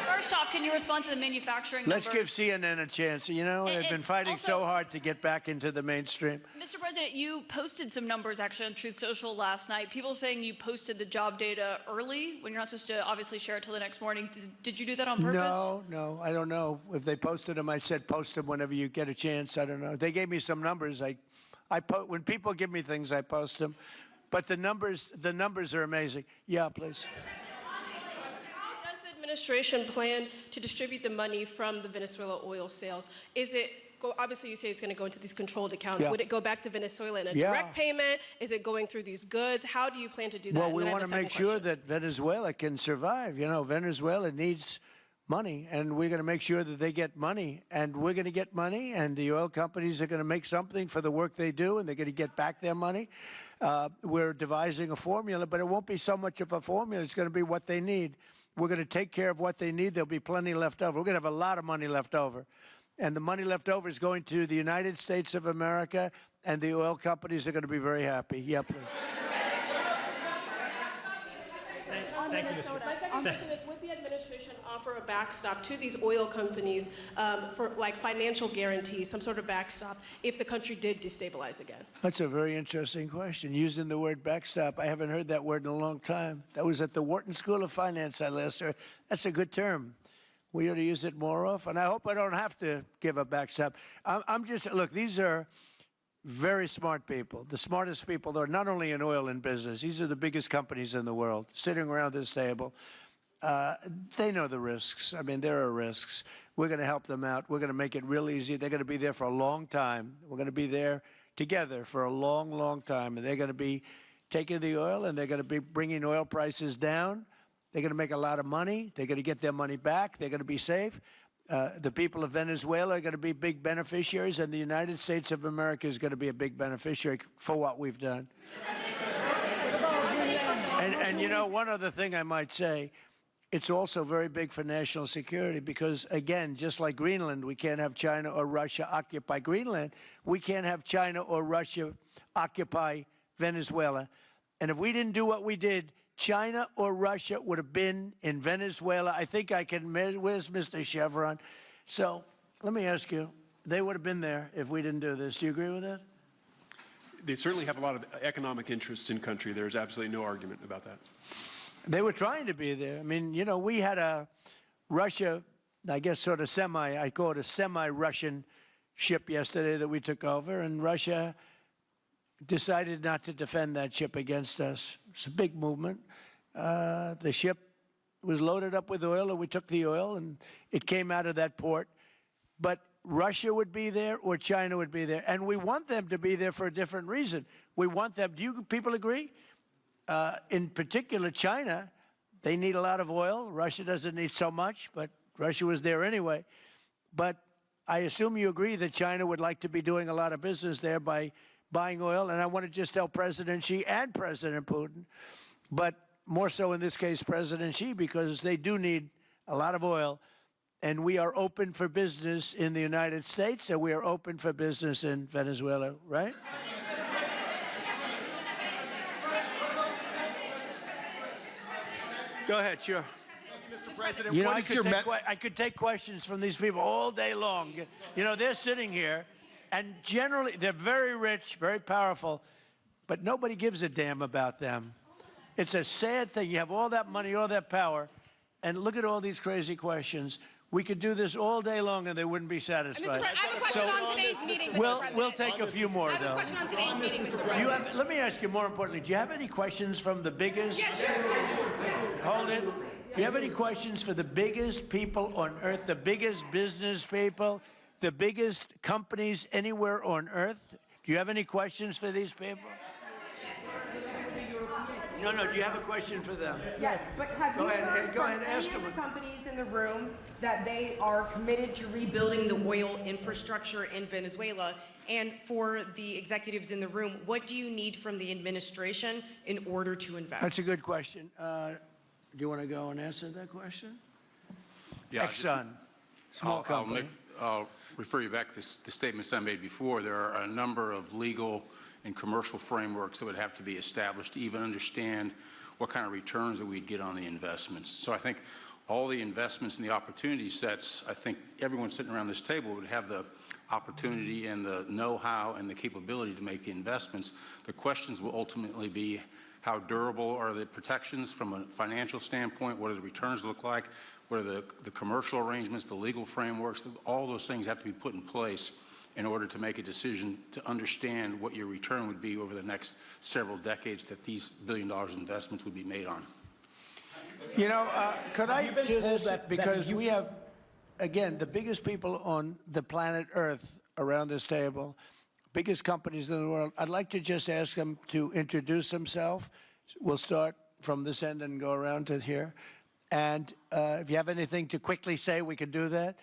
Speaker 17: First off, can you respond to the manufacturing
Speaker 2: Let's
Speaker 17: numbers?
Speaker 2: give CNN a chance. You know, they've been fighting so hard to get back into the mainstream.
Speaker 17: Mr. President, you posted some numbers actually on Truth Social last night. People saying you posted the job data early when you're not supposed to obviously share it till the next morning. Did you do that on purpose?
Speaker 2: No, I don't know. If they posted them, I said post them whenever you get a chance. I don't know. They gave me some numbers. When people give me things, I post them. But the numbers are amazing. Yeah, please.
Speaker 1: How does the administration plan to distribute the money from the Venezuela oil sales? Is it, obviously you say it's going to go into these controlled accounts.
Speaker 2: Yeah.
Speaker 1: Would it go back to Venezuela in a direct payment? Is it going through these goods? How do you plan to do that?
Speaker 2: Well, we want to make sure that Venezuela can survive. You know, Venezuela needs money, and we're going to make sure that they get money, and we're going to get money, and the oil companies are going to make something for the work they do, and they're going to get back their money. We're devising a formula, but it won't be so much of a formula. It's going to be what they need. We're going to take care of what they need. There'll be plenty left over. We're going to have a lot of money left over. And the money left over is going to the United States of America, and the oil companies are going to be very happy. Yeah, please.
Speaker 1: Thank you, Mr. My second question is, would the administration offer a backstop to these oil companies for like financial guarantees, some sort of backstop, if the country did destabilize again?
Speaker 2: That's a very interesting question. Using the word backstop, I haven't heard that word in a long time. That was at the Wharton School of Finance I last heard. That's a good term. We ought to use it more often. I hope I don't have to give a backstop. I'm just, look, these are very smart people, the smartest people there are, not only in oil and business. These are the biggest companies in the world sitting around this table. They know the risks. I mean, there are risks. We're going to help them out. We're going to make it real easy. They're going to be there for a long time. We're going to be there together for a long, long time. And they're going to be taking the oil, and they're going to be bringing oil prices down. They're going to make a lot of money. They're going to get their money back. They're going to be safe. The people of Venezuela are going to be big beneficiaries, and the United States of America is going to be a big beneficiary for what we've done. And you know, one other thing I might say, it's also very big for national security because, again, just like Greenland, we can't have China or Russia occupy Greenland. We can't have China or Russia occupy Venezuela. And if we didn't do what we did, China or Russia would have been in Venezuela. I think I can, where's Mr. Chevron? So let me ask you, they would have been there if we didn't do this. Do you agree with that?
Speaker 6: They certainly have a lot of economic interests in country. There's absolutely no argument about that.
Speaker 2: They were trying to be there. I mean, you know, we had a Russia, I guess sort of I call it a semi-Russian ship yesterday that we took over, and Russia decided not to defend that ship against us. It's a big movement. The ship was loaded up with oil, and we took the oil, and it came out of that port. But Russia would be there or China would be there. And we want them to be there for a different reason. We want them, do you people agree? In particular, China, they need a lot of oil. Russia doesn't need so much, but Russia was there anyway. But I assume you agree that China would like to be doing a lot of business there by buying oil. And I want to just tell President Xi and President Putin, but more so in this case, President Xi, because they do need a lot of oil. And we are open for business in the United States, and we are open for business in Venezuela, right? Go ahead, sure.
Speaker 22: Mr. President,
Speaker 2: You know,
Speaker 22: what is your
Speaker 2: I could take questions from these people all day long. You know, they're sitting here, and generally, they're very rich, very powerful, but nobody gives a damn about them. It's a sad thing. You have all that money, all that power, and look at all these crazy questions. We could do this all day long and they wouldn't be satisfied.
Speaker 4: I have a question on today's meeting, Mr. President.
Speaker 2: We'll take a few more, though.
Speaker 4: I have a question on today's meeting, Mr. President.
Speaker 2: Let me ask you more importantly, do you have any questions from the biggest?
Speaker 4: Yes, sure.
Speaker 2: Hold it. Do you have any questions for the biggest people on earth, the biggest business people, the biggest companies anywhere on earth? Do you have any questions for these people? No, do you have a question for them?
Speaker 22: Yes, but have
Speaker 2: Go
Speaker 22: you
Speaker 2: ahead,
Speaker 22: heard
Speaker 2: go ahead,
Speaker 22: from
Speaker 2: ask
Speaker 22: any of
Speaker 2: them.
Speaker 22: the companies in the room that they are committed to rebuilding the oil infrastructure in Venezuela? And for the executives in the room, what do you need from the administration in order to invest?
Speaker 2: That's a good question. Do you want to go and answer that question?
Speaker 7: Yeah,
Speaker 2: Exxon, small company.
Speaker 7: I'll refer you back to the statements I made before. There are a number of legal and commercial frameworks that would have to be established to even understand what kind of returns that we'd get on the investments. So I think all the investments and the opportunity sets, I think everyone sitting around this table would have the opportunity and the know-how and the capability to make the investments. The questions will ultimately be how durable are the protections from a financial standpoint, what do the returns look like, what are the commercial arrangements, the legal frameworks, all those things have to be put in place in order to make a decision to understand what your return would be over the next several decades that these $1 billion investments would be made on.
Speaker 2: You know, could I do this? Because we have, again, the biggest people on the planet Earth around this table, biggest companies in the world. I'd like to just ask them to introduce themselves. We'll start from this end and go around to here. And if you have anything to quickly say, we can do that.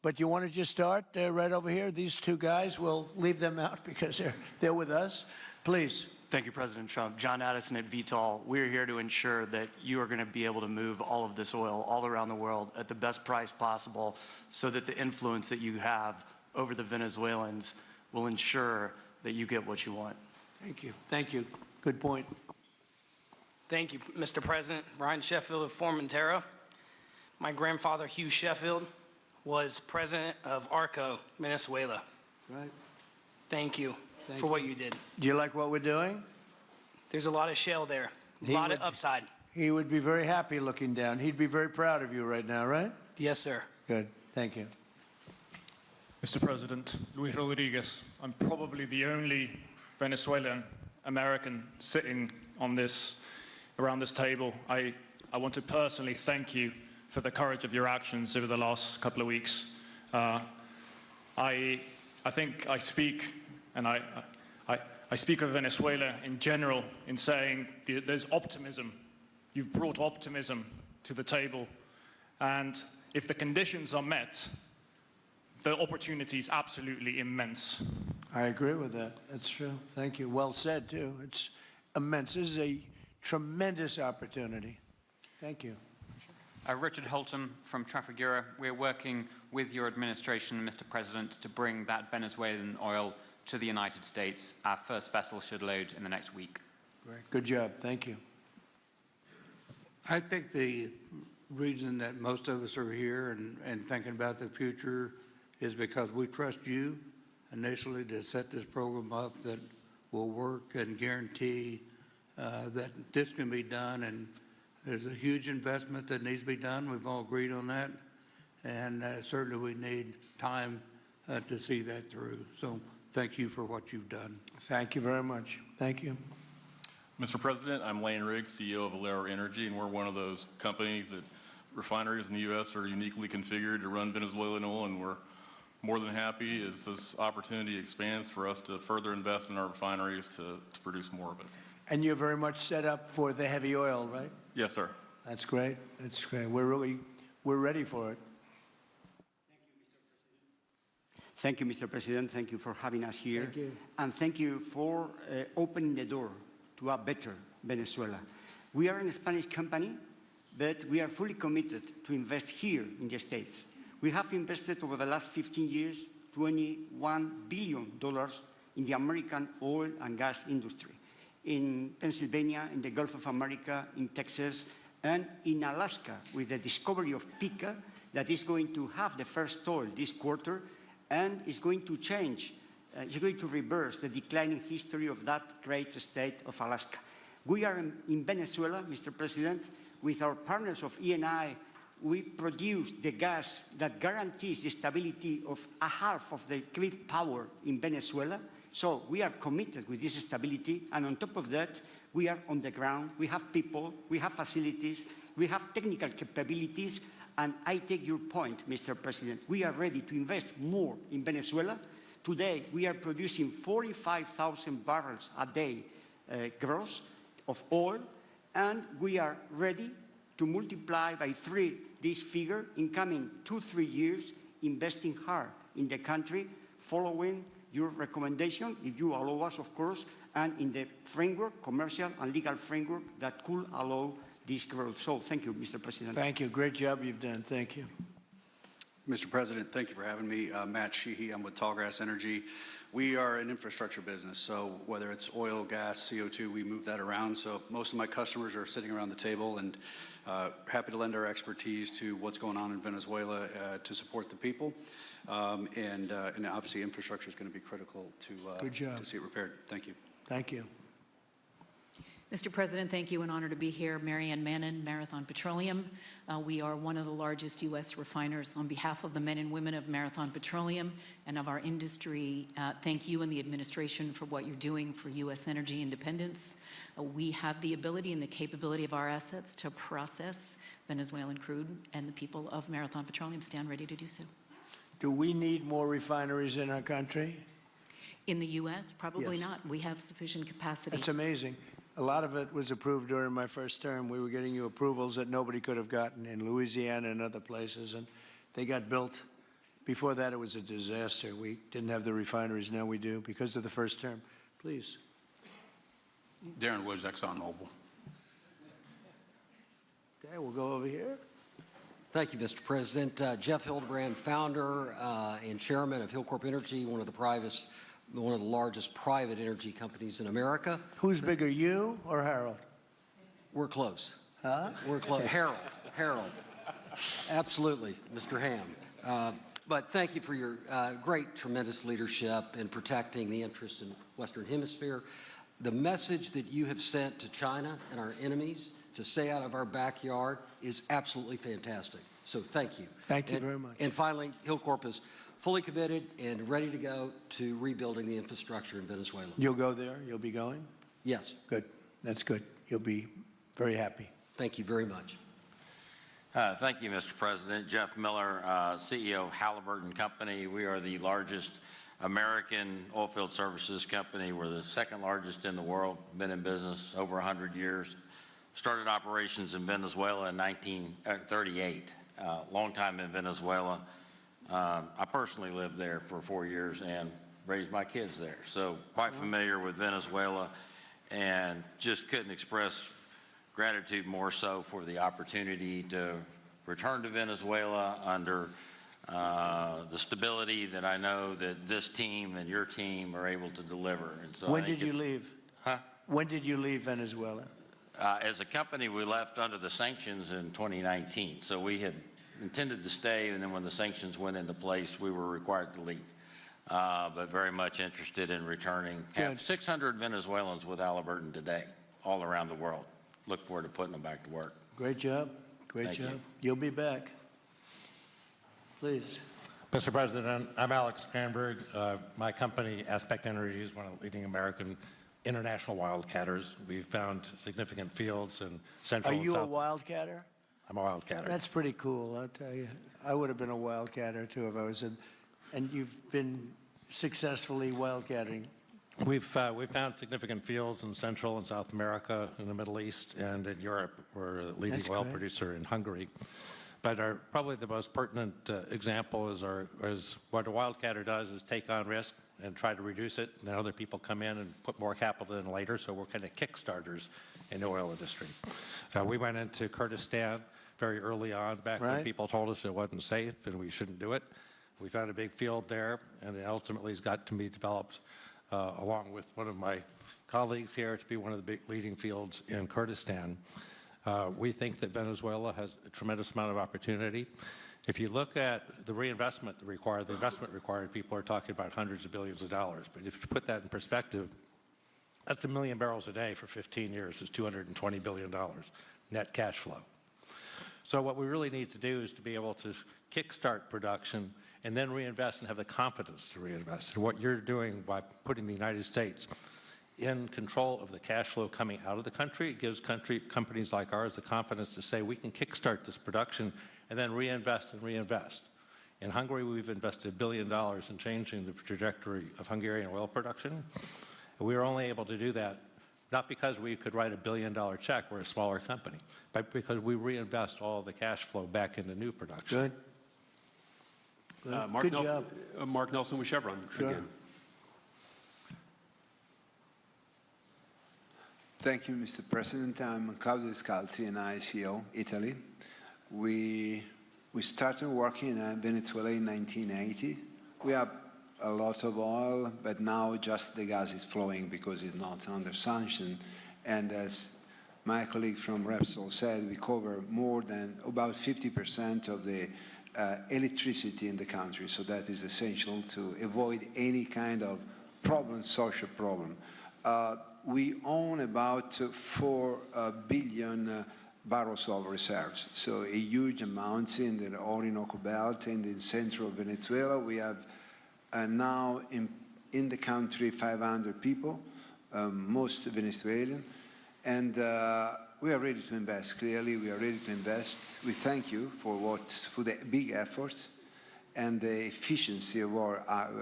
Speaker 2: But you want to just start right over here? These two guys, we'll leave them out because they're with us. Please.
Speaker 23: Thank you, President Trump. John Addison at VTOL. We're here to ensure that you are going to be able to move all of this oil all around the world at the best price possible so that the influence that you have over the Venezuelans will ensure that you get what you want.
Speaker 2: Thank you. Thank you. Good point.
Speaker 24: Thank you, Mr. President. Brian Sheffield of Formentera. My grandfather, Hugh Sheffield, was president of ARCO, Venezuela.
Speaker 2: Right.
Speaker 24: Thank you for what you did.
Speaker 2: Do you like what we're doing?
Speaker 24: There's a lot of shale there, a lot of upside.
Speaker 2: He would be very happy looking down. He'd be very proud of you right now, right?
Speaker 24: Yes, sir.
Speaker 2: Good. Thank you.
Speaker 25: Mr. President, Luis Rodriguez. I'm probably the only Venezuelan American sitting on around this table. I want to personally thank you for the courage of your actions over the last couple of weeks. I think I speak, and I speak of Venezuela in general in saying there's optimism. You've brought optimism to the table, and if the conditions are met, the opportunity is absolutely immense.
Speaker 2: I agree with that. That's true. Thank you. Well said, too. It's immense. This is a tremendous opportunity. Thank you.
Speaker 26: Richard Holton from Trafigura. We're working with your administration, Mr. President, to bring that Venezuelan oil to the United States. Our first vessel should load in the next week.
Speaker 2: Great. Good job. Thank you.
Speaker 9: I think the reason that most of us are here and thinking about the future is because we trust you initially to set this program up that will work and guarantee that this can be done. And there's a huge investment that needs to be done. We've all agreed on that. And certainly we need time to see that through. So thank you for what you've done.
Speaker 2: Thank you very much. Thank you.
Speaker 27: Mr. President, I'm Lane Riggs, CEO of Valero Energy, and we're one of those companies that refineries in the U.S. are uniquely configured to run Venezuelan oil, and we're more than happy as this opportunity expands for us to further invest in our refineries to produce more of it.
Speaker 2: And you're very much set up for the heavy oil, right?
Speaker 27: Yes, sir.
Speaker 2: That's great. That's great. We're ready for it.
Speaker 28: Thank you, Mr. President. Thank you for having us here.
Speaker 2: Thank you.
Speaker 28: And thank you for opening the door to a better Venezuela. We are a Spanish company, but we are fully committed to invest here in the States. We have invested over the last 15 years $21 billion in the American oil and gas industry, in Pennsylvania, in the Gulf of America, in Texas, and in Alaska with the discovery of Pica that is going to have the first oil this quarter and is going to change, is going to reverse the declining history of that great state of Alaska. We are in Venezuela, Mr. President, with our partners of Eni we produce the gas that guarantees the stability of a half of the grid power in Venezuela. So we are committed with this stability, and on top of that, we are on the ground, we have people, we have facilities, we have technical capabilities, and I take your point, Mr. President. We are ready to invest more in Venezuela. Today, we are producing 45,000 barrels a day gross of oil, and we are ready to multiply by 3 this figure in coming 2-3 years, investing hard in the country, following your recommendation, if you allow us, of course, and in the framework, commercial and legal framework that could allow this growth. So thank you, Mr. President.
Speaker 2: Thank you. Great job you've done. Thank you.
Speaker 3: Mr. President, thank you for having me. Matt Sheehy, I'm with Tallgrass Energy. We are an infrastructure business, so whether it's oil, gas, CO2, we move that around. So most of my customers are sitting around the table, and happy to lend our expertise to what's going on in Venezuela to support the people. And obviously infrastructure is going to be critical to see it repaired. Thank you.
Speaker 2: Thank you.
Speaker 5: Mr. President, thank you. An honor to be here. Marianne Mannon, Marathon Petroleum. We are one of the largest U.S. refiners. On behalf of the men and women of Marathon Petroleum and of our industry, thank you and the administration for what you're doing for U.S. energy independence. We have the ability and the capability of our assets to process Venezuelan crude, and the people of Marathon Petroleum stand ready to do so.
Speaker 2: Do we need more refineries in our country?
Speaker 5: In the U.S., probably
Speaker 2: Yes.
Speaker 5: not. We have sufficient capacity.
Speaker 2: That's amazing. A lot of it was approved during my first term. We were getting you approvals that nobody could have gotten in Louisiana and other places, and they got built. Before that, it was a disaster. We didn't have the refineries. Now we do because of the first term. Please.
Speaker 7: Darren Woods, Exxon Mobil.
Speaker 2: Okay, we'll go over here.
Speaker 8: Thank you, Mr. President. Jeff Hildebrand, founder and chairman of Hillcorp Energy, one of the largest private energy companies in America.
Speaker 2: Who's bigger, you or Harold?
Speaker 8: We're close.
Speaker 2: Huh?
Speaker 8: We're close. Harold. Absolutely, Mr. Ham. But thank you for your great, tremendous leadership in protecting the interests in the Western Hemisphere. The message that you have sent to China and our enemies to stay out of our backyard is absolutely fantastic. So thank you.
Speaker 2: Thank you very much.
Speaker 8: And finally, Hillcorp is fully committed and ready to go to rebuilding the infrastructure in Venezuela.
Speaker 2: You'll go there? You'll be going?
Speaker 8: Yes.
Speaker 2: Good. That's good. You'll be very happy.
Speaker 8: Thank you very much.
Speaker 10: Thank you, Mr. President. Jeff Miller, CEO of Halliburton Company. We are the largest American oilfield services company. We're the second largest in the world. Been in business over 100 years. Started operations in Venezuela in 1938. Long time in Venezuela. I personally lived there for 4 years and raised my kids there. So quite familiar with Venezuela, and just couldn't express gratitude more so for the opportunity to return to Venezuela under the stability that I know that this team and your team are able to deliver. And so
Speaker 2: When did you leave?
Speaker 10: Huh?
Speaker 2: When did you leave Venezuela?
Speaker 10: As a company, we left under the sanctions in 2019. So we had intended to stay, and then when the sanctions went into place, we were required to leave. But very much interested in returning. Have 600 Venezuelans with Halliburton today, all around the world. Look forward to putting them back to work.
Speaker 2: Great job. Great
Speaker 10: Thank
Speaker 2: job.
Speaker 10: you.
Speaker 2: You'll be back. Please.
Speaker 12: Mr. President, I'm Alex Granberg. My company, Aspect Energy, is one of the leading American international wildcatters. We've found significant fields in Central and
Speaker 2: Are you a
Speaker 12: South.
Speaker 2: wildcatter?
Speaker 12: I'm a wildcatter.
Speaker 2: That's pretty cool, I'll tell you. I would have been a wildcatter too if I was in. And you've been successfully wildcatting.
Speaker 12: We've found significant fields in Central and South America, in the Middle East, and in Europe. We're a leading
Speaker 2: That's
Speaker 12: oil
Speaker 2: great.
Speaker 12: producer in Hungary. But probably the most pertinent example is what a wildcatter does is take on risk and try to reduce it. Then other people come in and put more capital in later, so we're kind of kickstarters in the oil industry. We went into Kurdistan very early on, back when people told us it wasn't safe and we shouldn't do it. We found a big field there, and it ultimately has got to be developed along with one of my colleagues here to be one of the big leading fields in Kurdistan. We think that Venezuela has a tremendous amount of opportunity. If you look at the reinvestment required, the investment required, people are talking about hundreds of billions of dollars. But if you put that in perspective, that's 1 million barrels a day for 15 years is $220 billion net cash flow. So what we really need to do is to be able to kickstart production and then reinvest and have the confidence to reinvest. And what you're doing by putting the United States in control of the cash flow coming out of the country, it gives companies like ours the confidence to say we can kickstart this production and then reinvest and reinvest. In Hungary, we've invested $1 billion in changing the trajectory of Hungarian oil production. We were only able to do that not because we could write $1 billion check, we're a smaller company, but because we reinvest all the cash flow back into new production.
Speaker 2: Good.
Speaker 6: Mark
Speaker 2: Good
Speaker 6: Nelson,
Speaker 2: job.
Speaker 6: Mark Nelson with Chevron again.
Speaker 11: Thank you, Mr. President. I'm Claudio Scalzi, and ICO, Italy. We started working in Venezuela in 1980. We have a lot of oil, but now just the gas is flowing because it's not under sanction. And as my colleague from Repsol said, we cover more than about 50% of the electricity in the country. So that is essential to avoid any kind of problem, social problem. We own about 4 billion barrels of reserves, so a huge amount in the Orinoco Belt and in central Venezuela. We have now in the country 500 people, most Venezuelan, and we are ready to invest. Clearly, we are ready to invest. We thank you for the big efforts and the efficiency of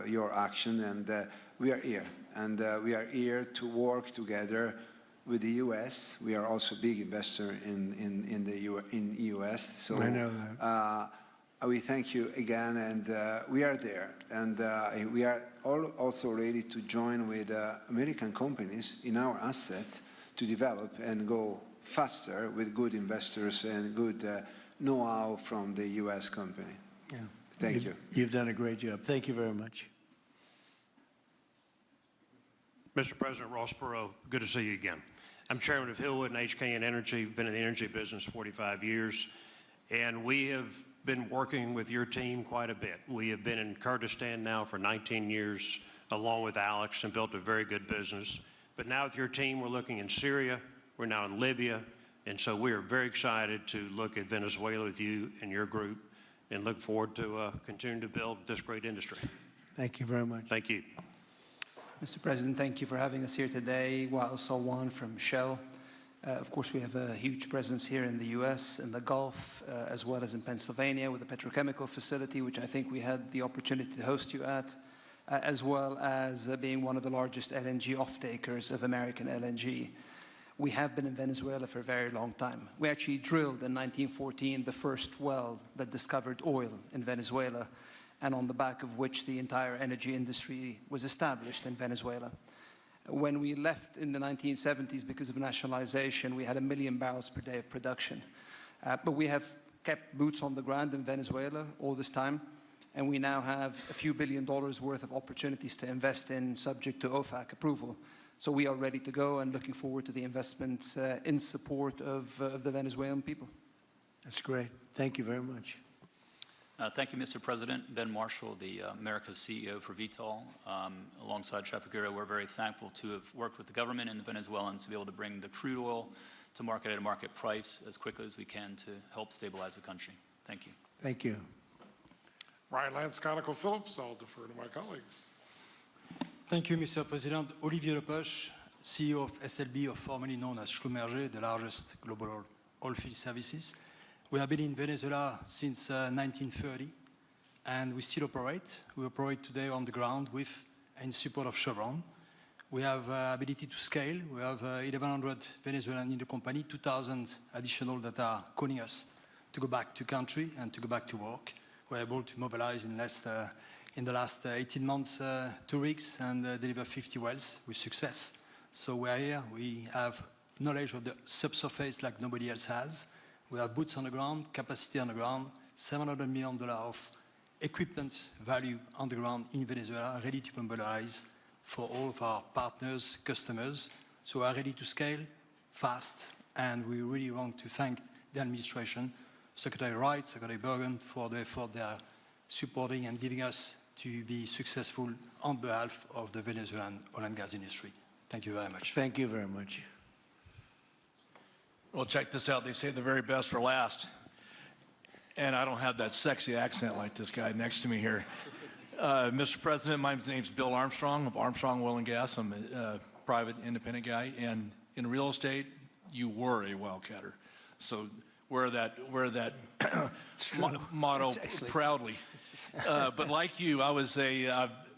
Speaker 11: your action, and we are here. And we are here to work together with the U.S. We are also a big investor in the U.S. So
Speaker 2: I know that.
Speaker 11: We thank you again, and we are there. And we are also ready to join with American companies in our assets to develop and go faster with good investors and good know-how from the U.S. company.
Speaker 2: Yeah.
Speaker 11: Thank you.
Speaker 2: You've done a great job. Thank you very much.
Speaker 13: Mr. President, Ross Perot, good to see you again. I'm chairman of Hillwood and HKN Energy. I've been in the energy business 45 years, and we have been working with your team quite a bit. We have been in Kurdistan now for 19 years, along with Alex, and built a very good business. But now with your team, we're looking in Syria, we're now in Libya, and so we are very excited to look at Venezuela with you and your group, and look forward to continuing to build this great industry.
Speaker 2: Thank you very much.
Speaker 13: Thank you.
Speaker 14: Mr. President, thank you for having us here today. Wael Salwan from Shell. Of course, we have a huge presence here in the U.S., in the Gulf, as well as in Pennsylvania with the petrochemical facility, which I think we had the opportunity to host you at, as well as being one of the largest LNG off-takers of American LNG. We have been in Venezuela for a very long time. We actually drilled in 1914 the first well that discovered oil in Venezuela, and on the back of which the entire energy industry was established in Venezuela. When we left in the 1970s because of nationalization, we had 1 million barrels per day of production. But we have kept boots on the ground in Venezuela all this time, and we now have a few $1 billion worth of opportunities to invest in, subject to OFAC approval. So we are ready to go and looking forward to the investments in support of the Venezuelan people.
Speaker 2: That's great. Thank you very much.
Speaker 15: Thank you, Mr. President. Ben Marshall, the America's CEO for Vitol. Alongside Trafigura, we're very thankful to have worked with the government and the Venezuelans to be able to bring the crude oil to market at a market price as quickly as we can to help stabilize the country. Thank you.
Speaker 2: Thank you.
Speaker 16: Ryan Lance, ConocoPhillips. I'll defer to my colleagues.
Speaker 18: Thank you, Mr. President. Olivier Lepoche, CEO of SLB, or formerly known as Schlumberger, the largest global oilfield services. We have been in Venezuela since 1930, and we still operate. We operate today on the ground with in support of Chevron. We have ability to scale. We have 1,100 Venezuelans in the company, 2,000 additional that are calling us to go back to country and to go back to work. We're able to mobilize in the last 18 months, 2 rigs, and deliver 50 wells with success. So we're here. We have knowledge of the subsurface like nobody else has. We have boots on the ground, capacity on the ground, $700 million of equipment value on the ground in Venezuela, ready to mobilize for all of our partners, customers. So we are ready to scale fast, and we really want to thank the administration, Secretary Wright, Secretary Bergen, for the effort they are supporting and giving us to be successful on behalf of the Venezuelan oil and gas industry. Thank you very much.
Speaker 2: Thank you very much.
Speaker 19: Well, check this out. They say the very best for last.
Speaker 1: and I don't have that sexy accent like this guy next to me here. Mr. President, my name's Bill Armstrong of Armstrong Oil and Gas. I'm a private independent guy, and in real estate, you were a wildcatter. So wear that motto proudly. But like you, I was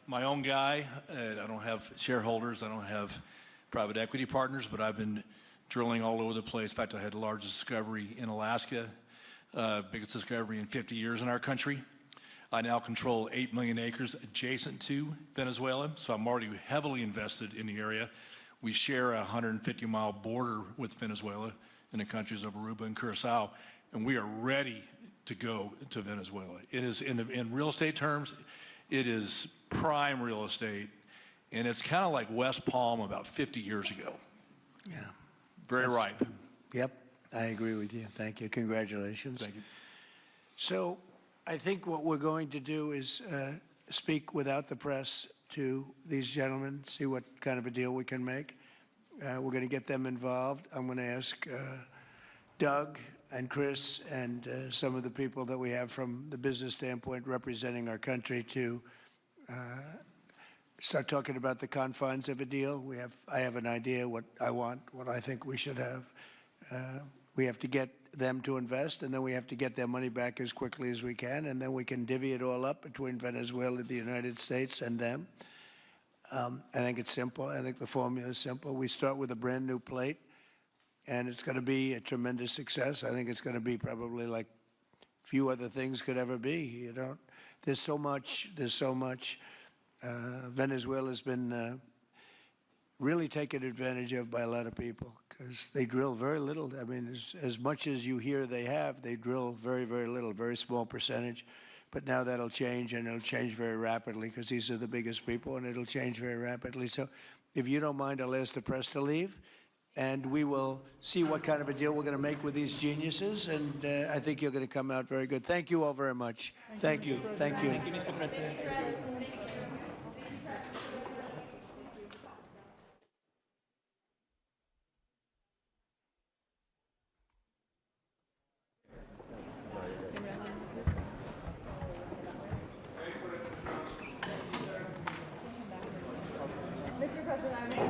Speaker 1: my own guy. I don't have shareholders. I don't have private equity partners, but I've been drilling all over the place. In fact, I had the largest discovery in Alaska, biggest discovery in 50 years in our country. I now control 8 million acres adjacent to Venezuela, so I'm already heavily invested in the area. We share a 150-mile border with Venezuela in the countries of Aruba and Curacao, and we are ready to go to Venezuela. It is, in real estate terms, it is prime real estate, and it's kind of like West Palm about 50 years ago.
Speaker 2: Yeah.
Speaker 1: Very ripe.
Speaker 2: Yep, I agree with you. Thank you. Congratulations.
Speaker 1: Thank you.
Speaker 2: So I think what we're going to do is speak without the press to these gentlemen, see what kind of a deal we can make. We're going to get them involved. I'm going to ask Doug and Chris and some of the people that we have from the business standpoint representing our country to start talking about the confines of a deal. I have an idea what I want, what I think we should have. We have to get them to invest, and then we have to get their money back as quickly as we can, and then we can divvy it all up between Venezuela, the United States, and them. I think it's simple. I think the formula is simple. We start with a brand new plate, and it's going to be a tremendous success. I think it's going to be probably like few other things could ever be. You know, there's so much. Venezuela's been really taken advantage of by a lot of people because they drill very little. I mean, as much as you hear they drill very, very little, very small percentage. But now that'll change, and it'll change very rapidly because these are the biggest people, and it'll change very rapidly. So if you don't mind, I'll ask the press to leave, and we will see what kind of a deal we're going to make with these geniuses, and I think you're going to come out very good. Thank you all very much. Thank you. Thank you.
Speaker 25: Thank you, Mr. President.
Speaker 4: Mr. President,